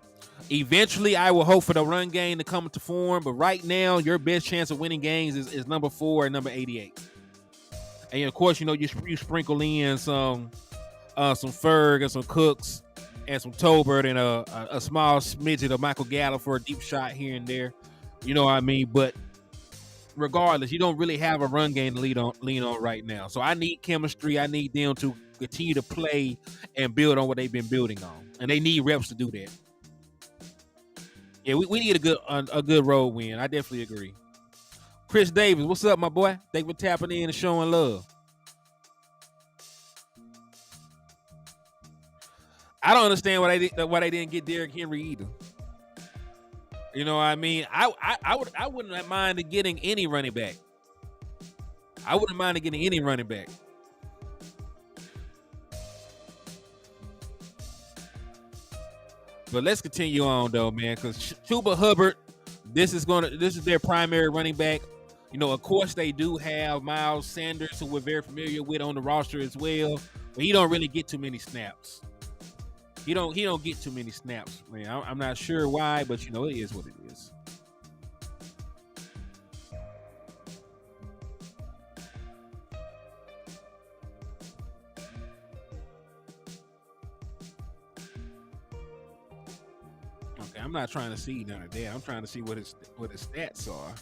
Eventually, I will hope for the run game to come to form, but right now, your best chance of winning games is number 4 and number 88. And of course, you know, you sprinkle in some Ferg and some Cooks and some Tolbert and a small smidget of Michael Gallup for a deep shot here and there. You know what I mean? But regardless, you don't really have a run game to lean on right now. So I need chemistry. I need them to continue to play and build on what they've been building on. And they need reps to do that. Yeah, we need a good road win. I definitely agree. Chris Davis, what's up, my boy? Thank you for tapping in and showing love. I don't understand why they didn't get Derrick Henry either. You know what I mean? I wouldn't mind getting any running back. I wouldn't mind getting any running back. But let's continue on though, man, because Chuba Hubbard, this is their primary running back. You know, of course, they do have Miles Sanders, who we're very familiar with on the roster as well, but he don't really get too many snaps. He don't get too many snaps, man. I'm not sure why, but you know, it is what it is. Okay, I'm not trying to see none of that. I'm trying to see what his stats are.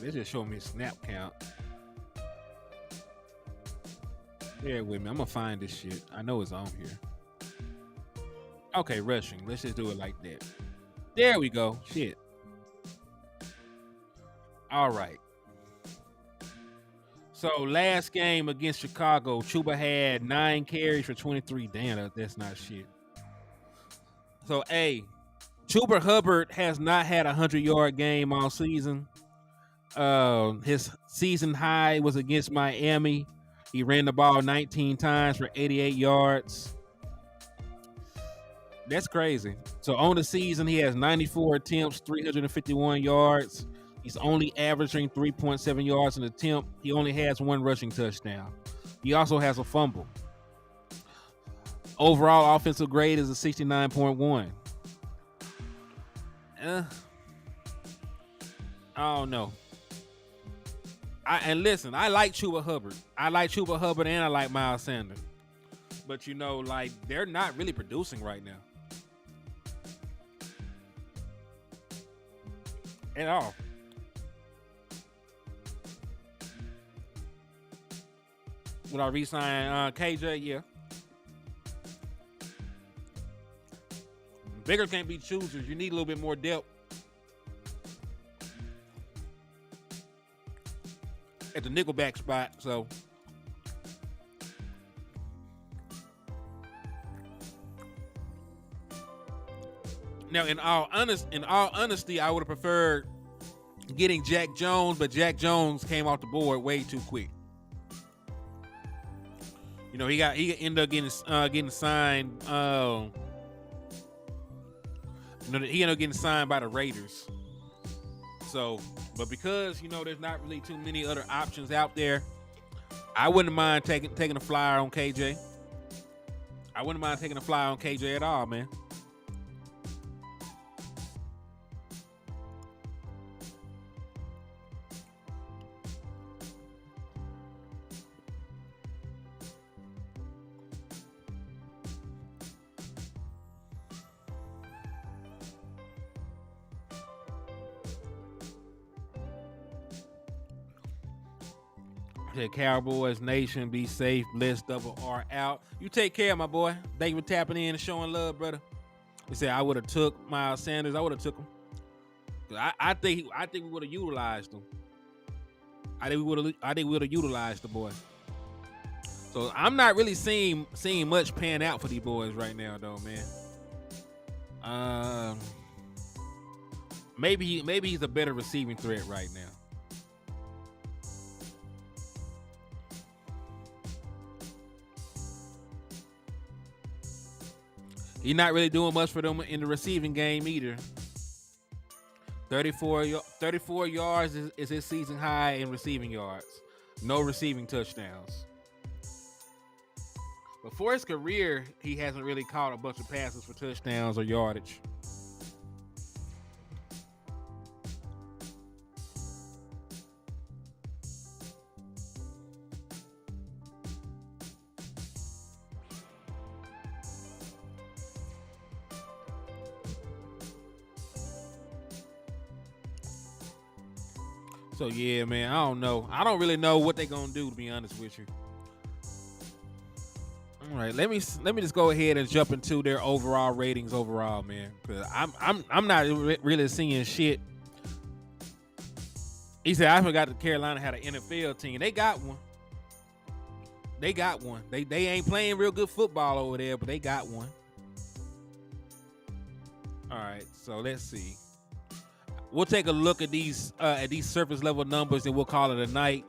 They just showed me snap count. Bear with me. I'm gonna find this shit. I know it's on here. Okay, rushing. Let's just do it like that. There we go. Shit. All right. So last game against Chicago, Chuba had 9 carries for 23. Damn, that's not shit. So, Chuba Hubbard has not had a 100-yard game all season. His season high was against Miami. He ran the ball 19 times for 88 yards. That's crazy. So on the season, he has 94 attempts, 351 yards. He's only averaging 3.7 yards an attempt. He only has 1 rushing touchdown. He also has a fumble. Overall offensive grade is a 69.1. I don't know. And listen, I like Chuba Hubbard. I like Chuba Hubbard and I like Miles Sanders. But, you know, like, they're not really producing right now. At all. Would I re-sign KJ? Yeah. Beggars can't be choosers. You need a little bit more depth at the nickelback spot. So now, in all honesty, I would have preferred getting Jack Jones, but Jack Jones came off the board way too quick. You know, he ended up getting signed. He ended up getting signed by the Raiders. So, but because there's not really too many other options out there, I wouldn't mind taking a flyer on KJ. I wouldn't mind taking a flyer on KJ at all, man. The Cowboys Nation, be safe, blessed, double R out. You take care, my boy. Thank you for tapping in and showing love, brother. He said I would have took Miles Sanders. I would have took him. I think we would have utilized him. I think we would have utilized the boy. So I'm not really seeing much pan out for these boys right now, though, man. Maybe he's a better receiving threat right now. He's not really doing much for them in the receiving game either. 34 yards is his season high in receiving yards. No receiving touchdowns. But for his career, he hasn't really caught a bunch of passes for touchdowns or yardage. So yeah, man, I don't know. I don't really know what they're gonna do, to be honest with you. All right, let me just go ahead and jump into their overall ratings overall, man. Cause I'm not really seeing shit. He said I forgot that Carolina had an NFL team. They got one. They ain't playing real good football over there, but they got one. All right, so let's see. We'll take a look at these surface level numbers and we'll call it a night.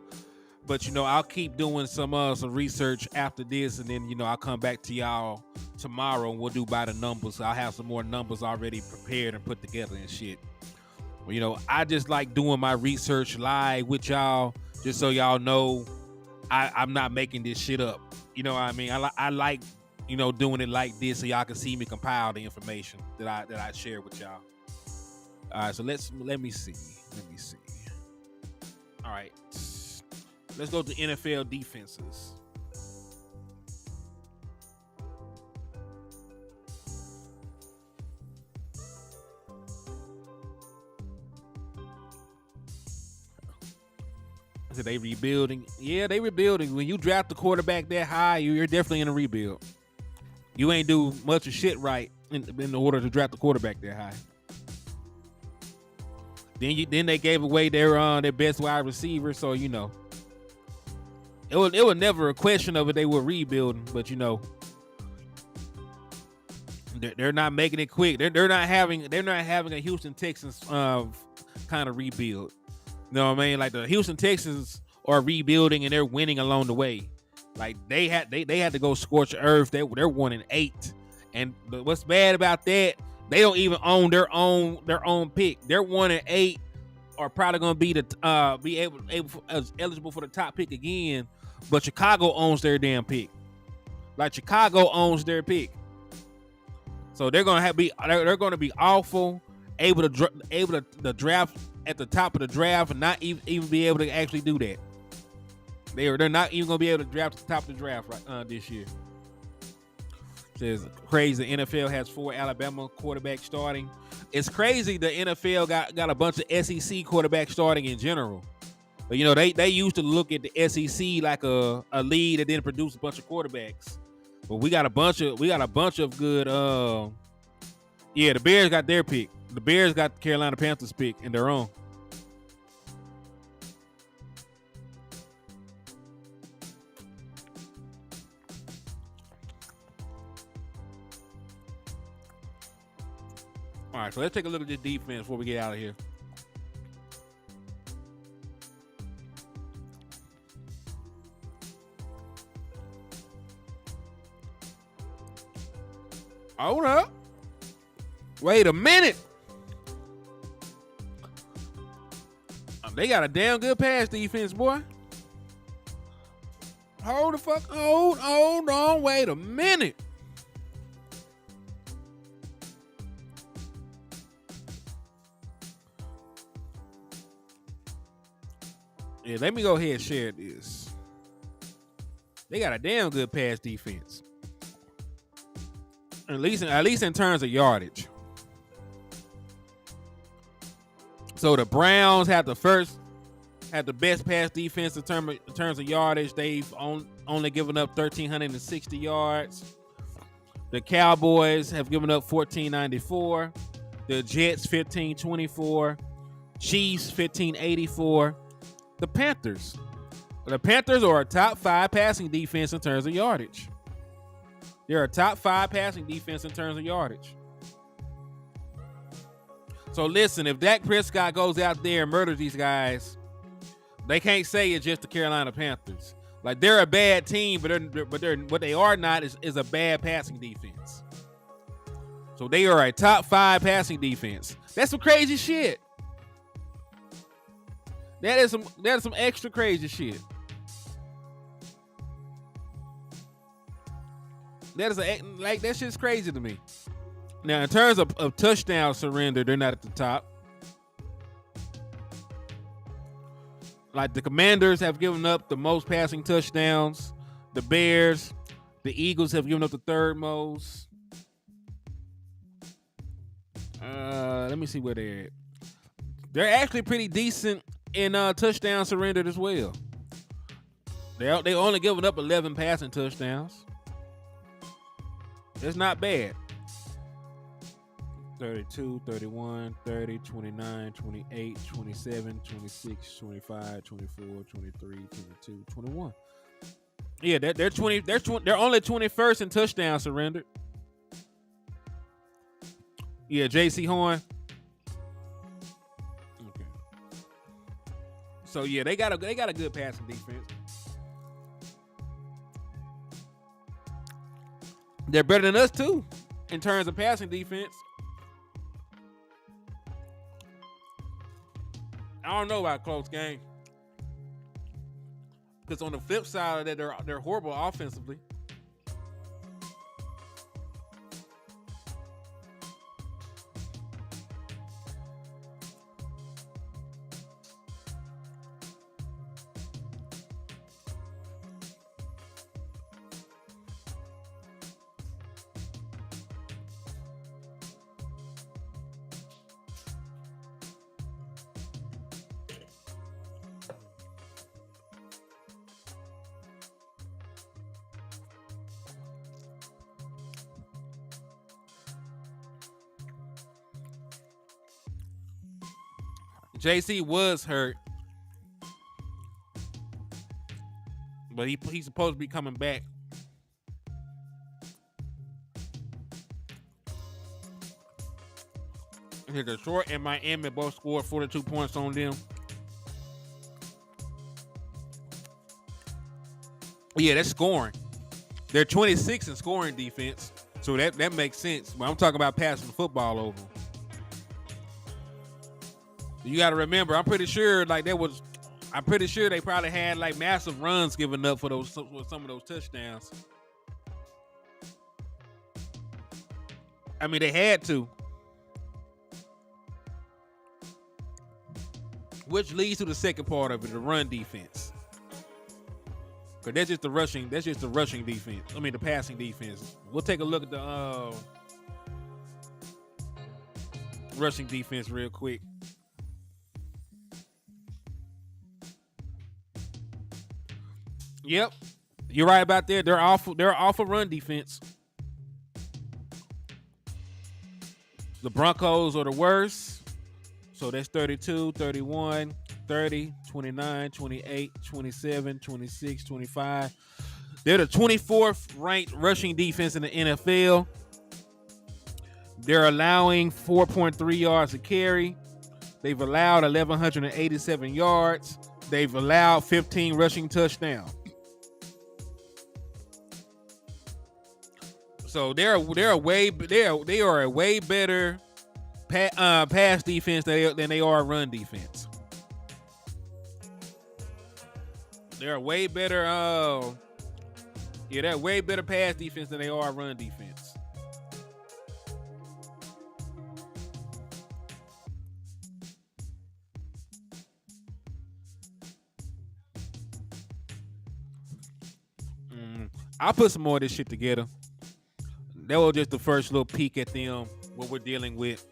But I'll keep doing some research after this, and then I'll come back to y'all tomorrow and we'll do by the numbers. I'll have some more numbers already prepared and put together and shit. Well, I just like doing my research live with y'all, just so y'all know I'm not making this shit up. You know what I mean? I like doing it like this so y'all can see me compile the information that I share with y'all. All right, so let me see. All right, let's go to NFL defenses. So they rebuilding? Yeah, they rebuilding. When you draft the quarterback that high, you're definitely in a rebuild. You ain't do much of shit right in order to draft the quarterback that high. Then they gave away their best wide receiver, so it was never a question of it. They were rebuilding, but they're not making it quick. They're not having a Houston Texans kind of rebuild. You know what I mean? Like the Houston Texans are rebuilding and they're winning along the way. Like they had to go scorch the earth. They're 1-8, and what's bad about that? They don't even own their own pick. They're 1-8, are probably going to be eligible for the top pick again. But Chicago owns their damn pick. Like Chicago owns their pick, so they're going to be awful, able to draft at the top of the draft and not even be able to actually do that. They're not even going to be able to draft at the top of the draft this year. Says crazy. The NFL has 4 Alabama quarterbacks starting. It's crazy the NFL got a bunch of SEC quarterbacks starting in general. But they used to look at the SEC like a league that didn't produce a bunch of quarterbacks. But we got a bunch of good Yeah, the Bears got their pick. The Bears got the Carolina Panthers pick in their own. All right, so let's take a look at this defense before we get out of here. Hold up. Wait a minute. They got a damn good pass defense, boy. Hold on. Wait a minute. Yeah, let me go ahead and share this. They got a damn good pass defense. At least in terms of yardage. So the Browns have the best pass defense in terms of yardage. They've only given up 1,360 yards. The Cowboys have given up 1,494. The Jets 1,524. Chiefs 1,584. The Panthers are a top 5 passing defense in terms of yardage. They're a top 5 passing defense in terms of yardage. So listen, if Dak Prescott goes out there and murders these guys, they can't say it's just the Carolina Panthers. Like, they're a bad team, but they're what they are not is a bad passing defense. So they are a top 5 passing defense. That's some crazy shit. That is some extra crazy shit. That shit's crazy to me. Now, in terms of touchdown surrender, they're not at the top. Like, the Commanders have given up the most passing touchdowns. The Bears, the Eagles have given up the third most. Let me see where they're at. They're actually pretty decent in touchdown surrendered as well. They only given up 11 passing touchdowns. It's not bad. 32, 31, 30, 29, 28, 27, 26, 25, 24, 23, 22, 21. Yeah, they're only 21st in touchdown surrendered. Yeah, J.C. Horn. Okay. So yeah, they got a good passing defense. They're better than us too in terms of passing defense. I don't know about a close game, because on the flip side of that, they're horrible offensively. JC was hurt, but he's supposed to be coming back. Detroit and Miami both scored 42 points on them. Yeah, that's scoring. They're 26 in scoring defense, so that makes sense. But I'm talking about passing the football over. You got to remember, I'm pretty sure they probably had like massive runs given up for some of those touchdowns. I mean, they had to. Which leads to the second part of it, the run defense. Because that's just the rushing defense. I mean, the passing defense. We'll take a look at the rushing defense real quick. Yep, you're right about that. They're awful run defense. The Broncos are the worst. So that's 32, 31, 30, 29, 28, 27, 26, 25. They're the 24th ranked rushing defense in the NFL. They're allowing 4.3 yards a carry. They've allowed 1,187 yards. They've allowed 15 rushing touchdowns. So they are a way better pass defense than they are run defense. They're way better. They're way better pass defense than they are run defense. I'll put some more of this shit together. That was just the first little peek at them, what we're dealing with.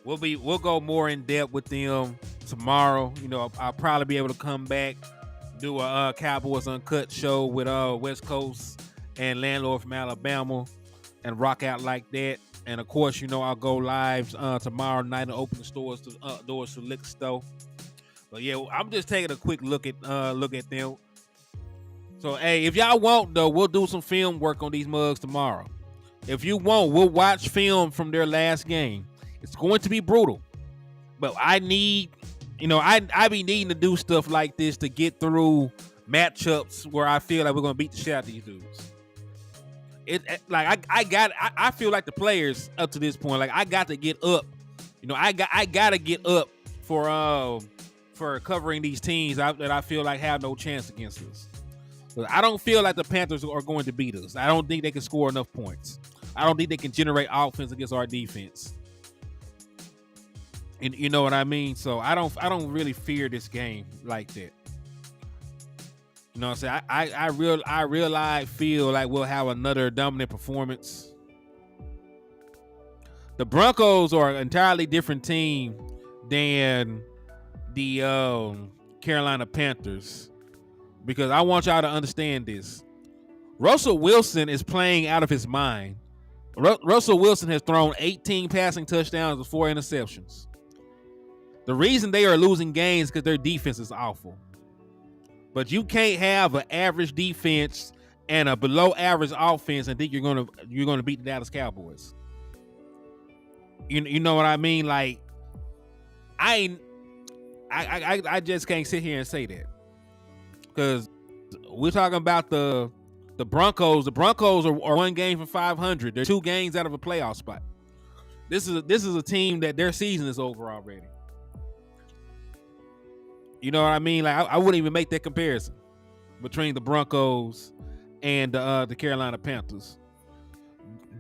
We'll go more in depth with them tomorrow. You know, I'll probably be able to come back, do a Cowboys Uncut show with West Coast and Landlord from Alabama, and rock out like that. And of course, you know, I'll go live tomorrow night and open the doors to liquor store. But yeah, I'm just taking a quick look at them. So hey, if y'all want though, we'll do some film work on these mugs tomorrow. If you want, we'll watch film from their last game. It's going to be brutal, but I be needing to do stuff like this to get through matchups where I feel like we're gonna beat the shit out of these dudes. I feel like the players up to this point, like I got to get up. You know, I gotta get up for covering these teams that I feel like have no chance against us. But I don't feel like the Panthers are going to beat us. I don't think they can score enough points. I don't think they can generate offense against our defense. And you know what I mean? So I don't really fear this game like that. You know what I'm saying? I feel like we'll have another dominant performance. The Broncos are an entirely different team than the Carolina Panthers, because I want y'all to understand this. Russell Wilson is playing out of his mind. Russell Wilson has thrown 18 passing touchdowns and 4 interceptions. The reason they are losing games is because their defense is awful. But you can't have an average defense and a below average offense and think you're gonna beat the Dallas Cowboys. You know what I mean? Like I just can't sit here and say that, because we're talking about the Broncos. The Broncos are 1 game from 500. They're 2 games out of a playoff spot. This is a team that their season is over already. You know what I mean? Like I wouldn't even make that comparison between the Broncos and the Carolina Panthers.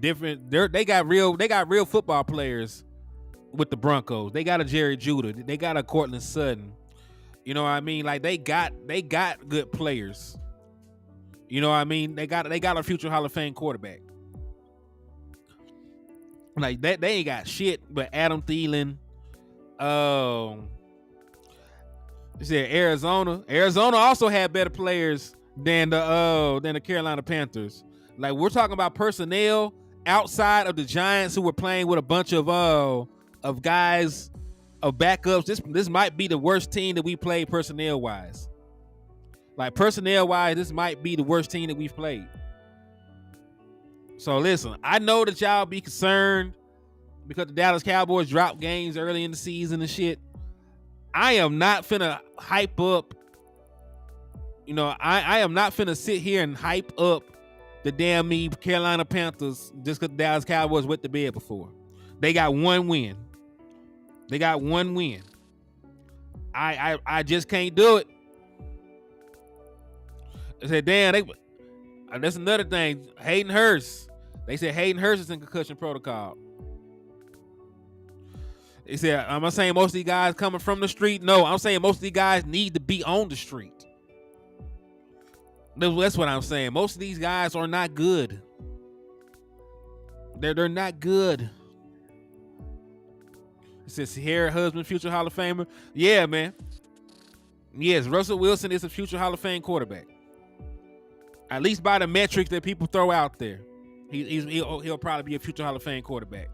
Different. They got real football players with the Broncos. They got a Jerry Judy. They got a Cortland Sutton. You know what I mean? Like they got good players. You know what I mean? They got a future Hall of Fame quarterback. Like that, they ain't got shit but Adam Thielen. You said Arizona. Arizona also had better players than the Carolina Panthers. Like we're talking about personnel outside of the Giants, who were playing with a bunch of guys of backups. This might be the worst team that we played personnel wise. Like personnel wise, this might be the worst team that we've played. So listen, I know that y'all be concerned because the Dallas Cowboys dropped games early in the season and shit. I am not finna hype up. You know, I am not finna sit here and hype up the damn Carolina Panthers just because the Dallas Cowboys went to bed before. They got 1 win. I just can't do it. I said, damn, that's another thing. Hayden Hurst. They said Hayden Hurst is in concussion protocol. They said, am I saying most of these guys coming from the street? No, I'm saying most of these guys need to be on the street. That's what I'm saying. Most of these guys are not good. They're not good. It says Sierra Husband, future Hall of Famer. Yeah, man. Yes, Russell Wilson is a future Hall of Fame quarterback. At least by the metrics that people throw out there. He'll probably be a future Hall of Fame quarterback.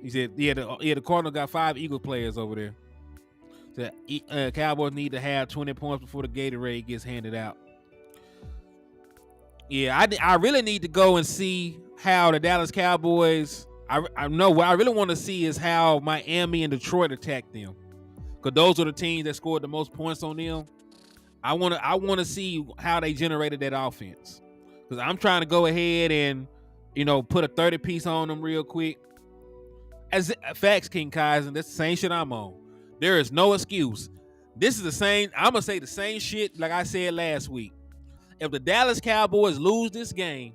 He said, the Cardinals got 5 Eagle players over there. The Cowboys need to have 20 points before the Gatorade gets handed out. Yeah, I really need to go and see how the Dallas Cowboys. I know what I really want to see is how Miami and Detroit attacked them, because those are the teams that scored the most points on them. I want to see how they generated that offense, because I'm trying to go ahead and put a 30 piece on them real quick. As facts, King Kaizen, that's the same shit I'm on. There is no excuse. This is the same. I'm gonna say the same shit like I said last week. If the Dallas Cowboys lose this game,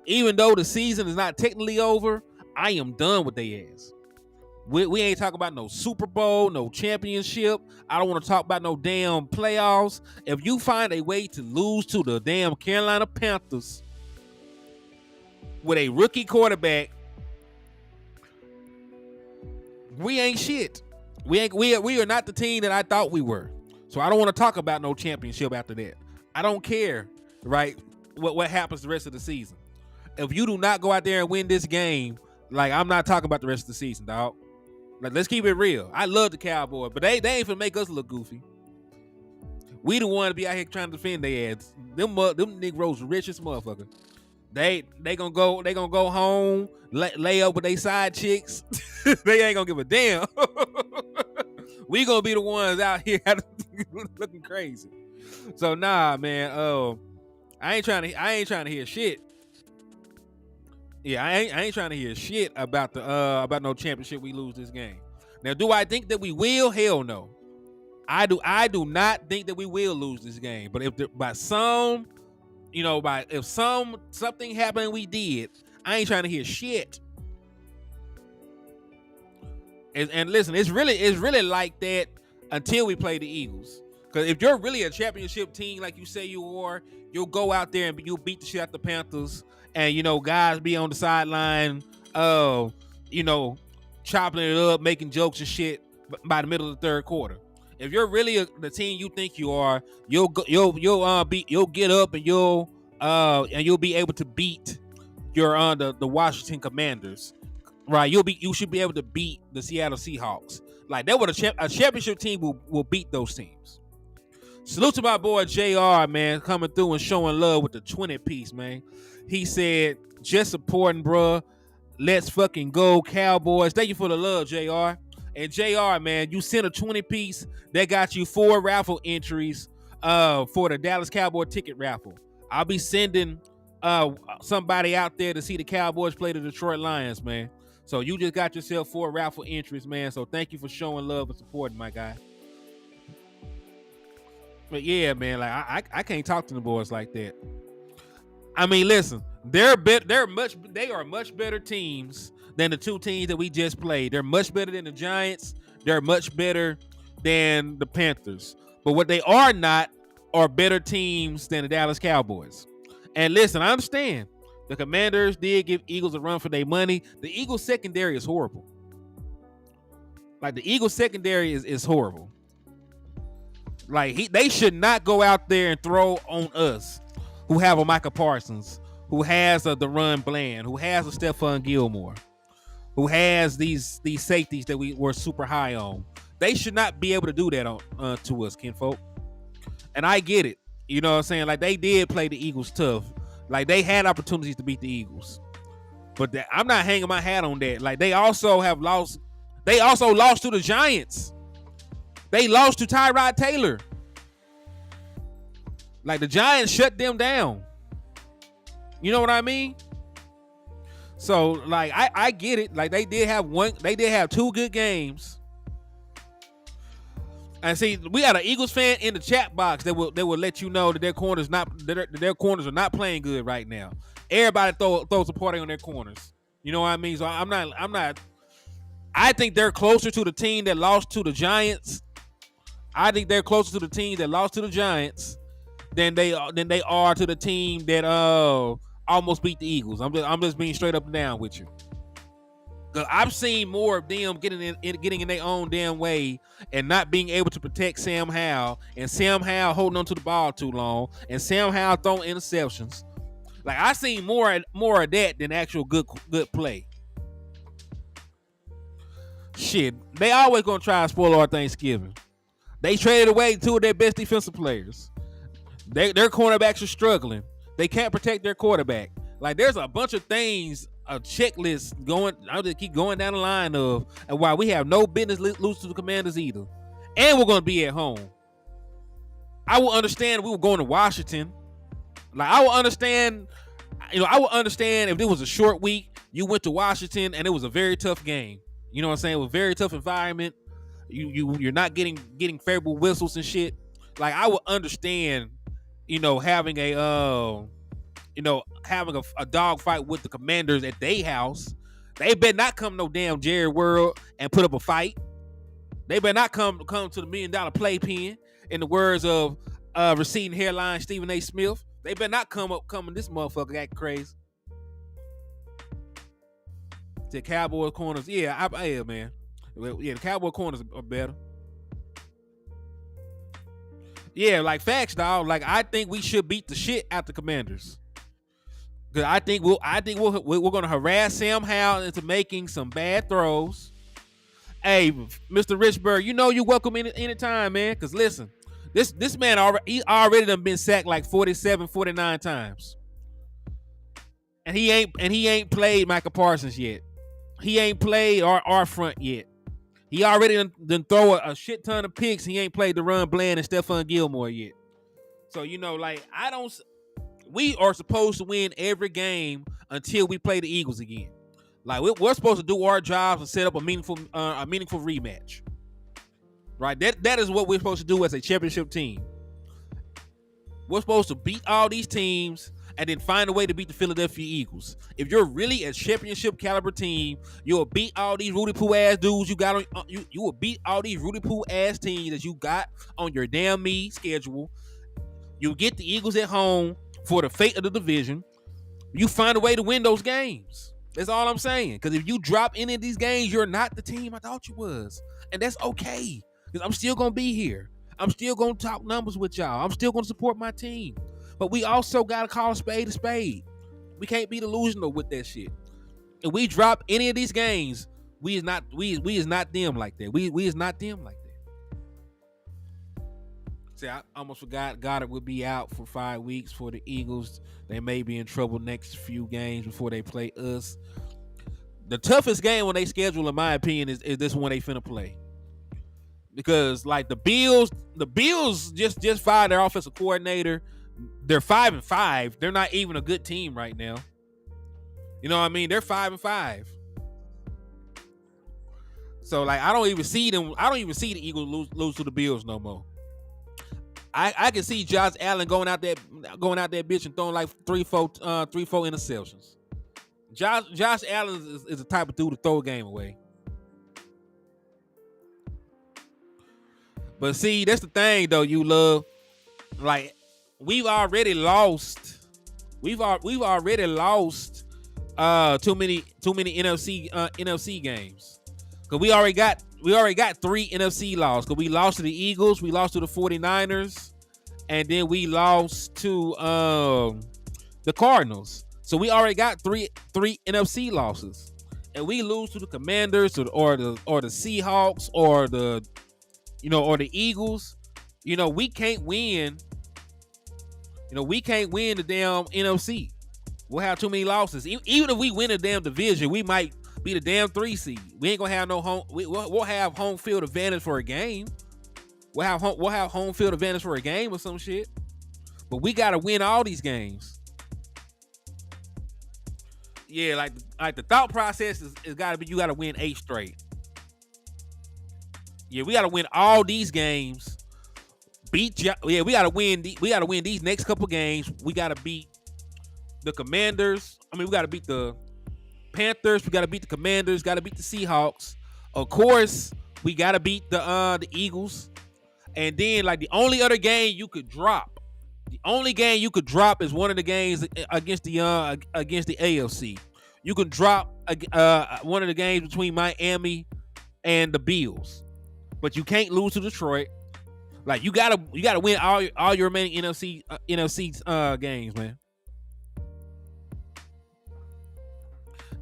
even though the season is not technically over, I am done with their ass. We ain't talking about no Super Bowl, no championship. I don't want to talk about no damn playoffs. If you find a way to lose to the damn Carolina Panthers with a rookie quarterback, we ain't shit. We are not the team that I thought we were. So I don't want to talk about no championship after that. I don't care, right? What happens the rest of the season. If you do not go out there and win this game, like, I'm not talking about the rest of the season, dog. Like, let's keep it real. I love the Cowboys, but they ain't finna make us look goofy. We the one to be out here trying to defend their ass. Them Negroes rich as motherfucker. They gonna go home, lay up with they side chicks. They ain't gonna give a damn. We gonna be the ones out here looking crazy. So nah, man. I ain't trying to hear shit. Yeah, I ain't trying to hear shit about about no championship. We lose this game. Now, do I think that we will? Hell no. I do not think that we will lose this game. But if if something happened we did, I ain't trying to hear shit. And listen, it's really like that until we play the Eagles. Because if you're really a championship team like you say you are, you'll go out there and you'll beat the shit out the Panthers. And, guys be on the sideline, chopping it up, making jokes and shit by the middle of the third quarter. If you're really the team you think you are, you'll get up and you'll be able to beat the Washington Commanders, right? You should be able to beat the Seattle Seahawks. Like, that would a championship team will beat those teams. Salute to my boy JR, man, coming through and showing love with the 20 piece, man. He said, just supporting, bruh. Let's fucking go, Cowboys. Thank you for the love, JR. And JR, man, you sent a 20 piece that got you 4 raffle entries for the Dallas Cowboy ticket raffle. I'll be sending somebody out there to see the Cowboys play the Detroit Lions, man. So you just got yourself 4 raffle entries, man. So thank you for showing love and supporting, my guy. But yeah, man, like I can't talk to the boys like that. I mean, listen, they are much better teams than the 2 teams that we just played. They're much better than the Giants. They're much better than the Panthers. But what they are not are better teams than the Dallas Cowboys. And listen, I understand the Commanders did give Eagles a run for their money. The Eagles secondary is horrible. Like, the Eagles secondary is horrible. Like, they should not go out there and throw on us, who have a Micah Parsons, who has a DeRon Bland, who has a Stephon Gilmore, who has these safeties that we were super high on. They should not be able to do that to us, kinfolk. And I get it. You know what I'm saying? Like, they did play the Eagles tough. Like, they had opportunities to beat the Eagles. But I'm not hanging my hat on that. Like, they also lost to the Giants. They lost to Tyrod Taylor. Like, the Giants shut them down. You know what I mean? So, like, I get it. Like, they did have 2 good games. And see, we got an Eagles fan in the chat box that will let you know that their corners are not playing good right now. Everybody throws a party on their corners. You know what I mean? So I'm not. I think they're closer to the team that lost to the Giants. I think they're closer to the team that lost to the Giants than they are to the team that almost beat the Eagles. I'm just being straight up and down with you. I've seen more of them getting in their own damn way and not being able to protect Sam Howell, and Sam Howell holding on to the ball too long, and Sam Howell throwing interceptions. Like, I seen more of that than actual good play. Shit, they always gonna try to spoil our Thanksgiving. They traded away two of their best defensive players. Their cornerbacks are struggling. They can't protect their quarterback. Like there's a bunch of things, a checklist going. I'll just keep going down the line of, and why we have no business lose to the Commanders either. And we're gonna be at home. I will understand if we were going to Washington. Like I will understand, I would understand if it was a short week. You went to Washington and it was a very tough game. You know what I'm saying? It was a very tough environment. You're not getting favorable whistles and shit. Like I would understand, having a dog fight with the Commanders at their house. They better not come no damn Jerry World and put up a fight. They better not come to the $1 million playpen. In the words of receding hairline Stephen A. Smith, they better not come this motherfucker acting crazy. The Cowboys corners, yeah, man. Yeah, the Cowboy corners are better. Yeah, like facts, dog. Like I think we should beat the shit out the Commanders. Cause I think we're gonna harass Sam Howell into making some bad throws. Hey, Mr. Richburg, you're welcome anytime, man. Cause listen, this man already done been sacked like 47, 49 times, and he ain't played Micah Parsons yet. He ain't played our front yet. He already done throw a shit ton of picks. He ain't played the Run Bland and Stephon Gilmore yet. So, we are supposed to win every game until we play the Eagles again. Like we're supposed to do our jobs and set up a meaningful rematch. Right? That is what we're supposed to do as a championship team. We're supposed to beat all these teams and then find a way to beat the Philadelphia Eagles. If you're really a championship caliber team, you'll beat all these Rudy Poo ass dudes you got on. You will beat all these Rudy Poo ass teams that you got on your damn me schedule. You get the Eagles at home for the fate of the division. You find a way to win those games. That's all I'm saying. Because if you drop any of these games, you're not the team I thought you was, and that's okay. Because I'm still gonna be here. I'm still gonna talk numbers with y'all. I'm still gonna support my team. But we also gotta call a spade a spade. We can't be delusional with that shit. If we drop any of these games, we is not them like that. We is not them like that. See, I almost forgot Goddard would be out for 5 weeks for the Eagles. They may be in trouble next few games before they play us. The toughest game when they schedule, in my opinion, is this one they finna play. Because like the Bills just fired their offensive coordinator. They're 5-5. They're not even a good team right now. You know what I mean? They're 5-5. So like I don't even see the Eagles lose to the Bills no more. I can see Josh Allen going out that bitch and throwing like 3-4 interceptions. Josh Allen is the type of dude to throw a game away. But see, that's the thing though, you love. Like we've already lost too many NFC games. Cause we already got 3 NFC losses. Cause we lost to the Eagles, we lost to the 49ers, and then we lost to the Cardinals. So we already got three NFC losses. And we lose to the Commanders or the Seahawks or the Eagles. We can't win. We can't win the damn NFC. We'll have too many losses. Even if we win a damn division, we might be the damn 3 seed. We ain't gonna have no home. We'll have home field advantage for a game. We'll have home field advantage for a game or some shit. But we gotta win all these games. Yeah, like the thought process is gotta be you gotta win 8 straight. Yeah, we gotta win all these games. We gotta win these next couple games. We gotta beat the Commanders. We gotta beat the Panthers. We gotta beat the Commanders. Gotta beat the Seahawks. Of course, we gotta beat the Eagles. And then like the only other game you could drop. The only game you could drop is one of the games against the AFC. You can drop one of the games between Miami and the Bills, but you can't lose to Detroit. Like you gotta win all your remaining NFC games, man.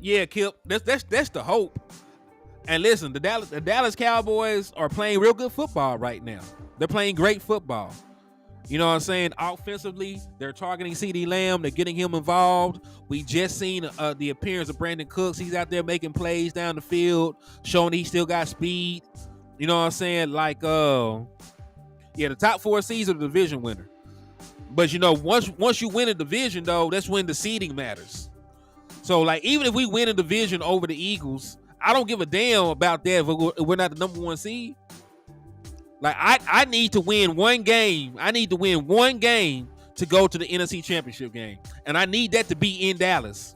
Yeah, Kip, that's the hope. And listen, the Dallas Cowboys are playing real good football right now. They're playing great football. You know what I'm saying? Offensively, they're targeting CeeDee Lamb. They're getting him involved. We just seen the appearance of Brandon Cooks. He's out there making plays down the field, showing he still got speed. You know what I'm saying? Like, the top 4 seeds are the division winner. But, once you win a division, though, that's when the seeding matters. So, like, even if we win a division over the Eagles, I don't give a damn about that if we're not the number 1 seed. Like, I need to win one game. I need to win one game to go to the NFC Championship game. And I need that to be in Dallas.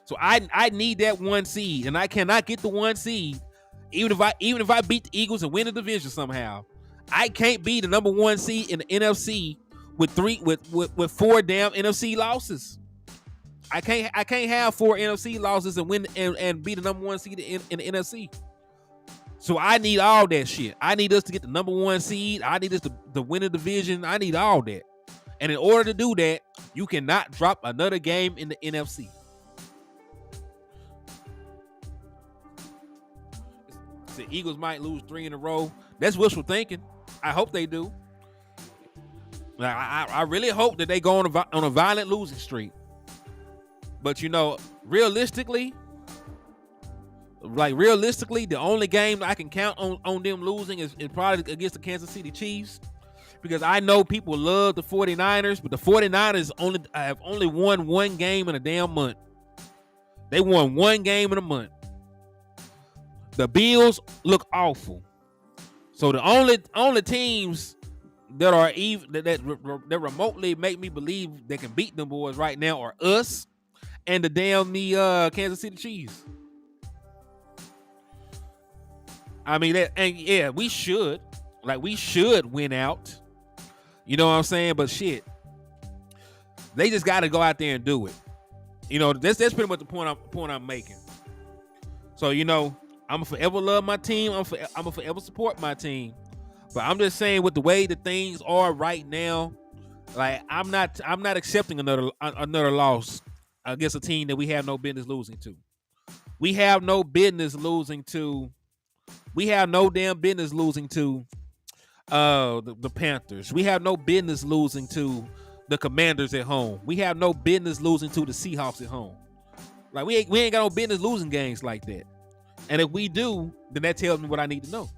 So I need that 1 seed. And I cannot get the 1 seed even if I beat the Eagles and win the division somehow. I can't be the number 1 seed in the NFC with 4 damn NFC losses. I can't have 4 NFC losses and win and be the number 1 seed in the NFC. So I need all that shit. I need us to get the number 1 seed. I need us to win the division. I need all that. And in order to do that, you cannot drop another game in the NFC. The Eagles might lose 3 in a row. That's wishful thinking. I hope they do. I really hope that they go on a violent losing streak. But realistically, the only game that I can count on them losing is probably against the Kansas City Chiefs, because I know people love the 49ers, but the 49ers have only won 1 game in a damn month. They won 1 game in a month. The Bills look awful. So the only teams that are even that remotely make me believe they can beat them boys right now are us and the Kansas City Chiefs. I mean, we should win out. You know what I'm saying? But shit, they just got to go out there and do it. That's pretty much the point I'm making. So I'm forever love my team. I'm forever support my team. But I'm just saying, with the way that things are right now, like I'm not accepting another loss against a team that we have no business losing to. We have no business losing to. We have no damn business losing to the Panthers. We have no business losing to the Commanders at home. We have no business losing to the Seahawks at home. Like we ain't got no business losing games like that. And if we do, then that tells me what I need to know.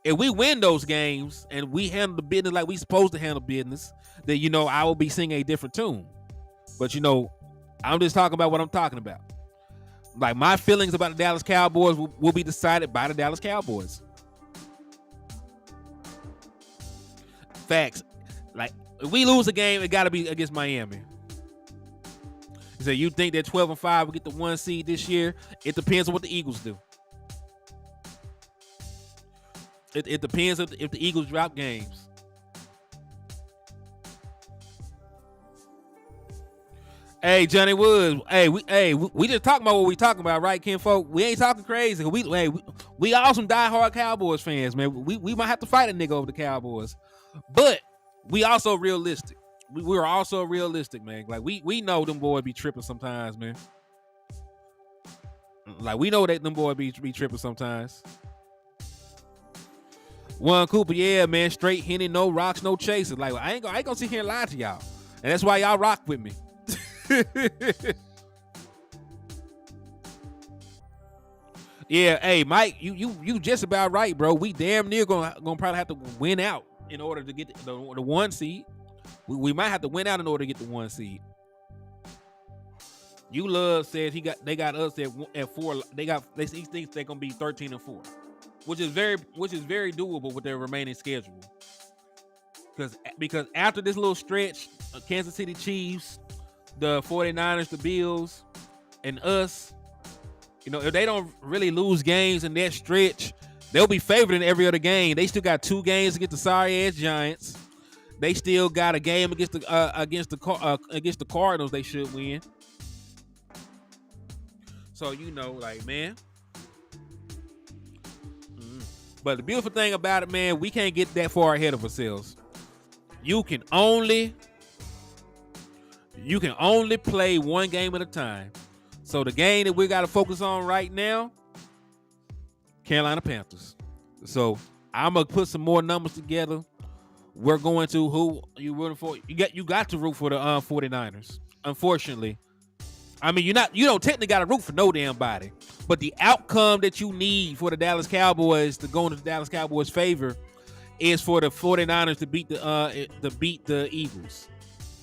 If we win those games and we handle the business like we supposed to handle business, then I will be singing a different tune. But I'm just talking about what I'm talking about. Like, my feelings about the Dallas Cowboys will be decided by the Dallas Cowboys. Facts. Like, if we lose a game, it got to be against Miami. So you think that 12-5 will get the 1 seed this year? It depends on what the Eagles do. It depends if the Eagles drop games. Hey, Johnny Woods. We just talking about what we talking about, right, kinfolk? We ain't talking crazy. We all some diehard Cowboys fans, man. We might have to fight a nigga over the Cowboys, but we also realistic. We're also realistic, man. Like we know them boys be tripping sometimes, man. Like we know that them boys be tripping sometimes. One Cooper, yeah, man, straight Henny, no rocks, no chasers. Like I ain't gonna sit here and lie to y'all, and that's why y'all rock with me. Yeah, hey Mike, you just about right, bro. We damn near gonna probably have to win out in order to get the 1 seed. We might have to win out in order to get the 1 seed. You love said they got us at 4. He thinks they're gonna be 13-4, which is very doable with their remaining schedule. Because after this little stretch, Kansas City Chiefs, the 49ers, the Bills, and us, if they don't really lose games in that stretch, they'll be favored in every other game. They still got 2 games against the sorry ass Giants. They still got a game against the Cardinals they should win. So like, man. But the beautiful thing about it, man, we can't get that far ahead of ourselves. You can only play 1 game at a time. So the game that we got to focus on right now Carolina Panthers. So I'm gonna put some more numbers together. We're going to who you rooting for. You got to root for the 49ers. Unfortunately, I mean you don't technically got to root for no damn body, but the outcome that you need for the Dallas Cowboys to go into the Dallas Cowboys' favor is for the 49ers to beat the Eagles.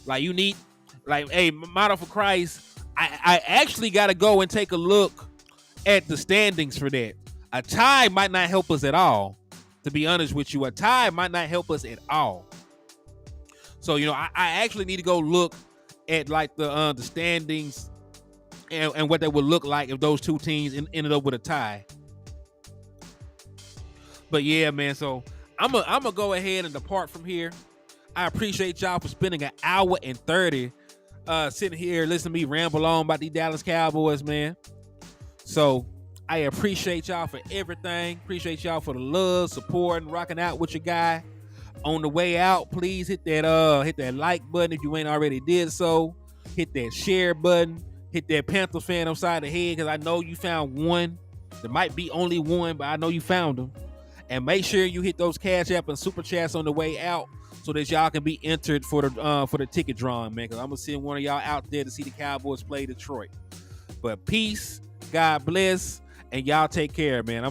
Like you need, like, hey, model for Christ. I actually got to go and take a look at the standings for that. A tie might not help us at all. To be honest with you, a tie might not help us at all. So I actually need to go look at like the standings and what that would look like if those two teams ended up with a tie. But yeah, man. So I'm gonna go ahead and depart from here. I appreciate y'all for spending an hour and 30 sitting here listening to me ramble on about the Dallas Cowboys, man. So I appreciate y'all for everything. Appreciate y'all for the love, support, and rocking out with your guy. On the way out, please hit that like button if you ain't already did so. Hit that share button. Hit that Panther fan upside the head because I know you found one. There might be only one, but I know you found them. And make sure you hit those Cash App and Super Chats on the way out so that y'all can be entered for the ticket drawing, man. Because I'm gonna send one of y'all out there to see the Cowboys play Detroit. But peace, God bless, and y'all take care, man.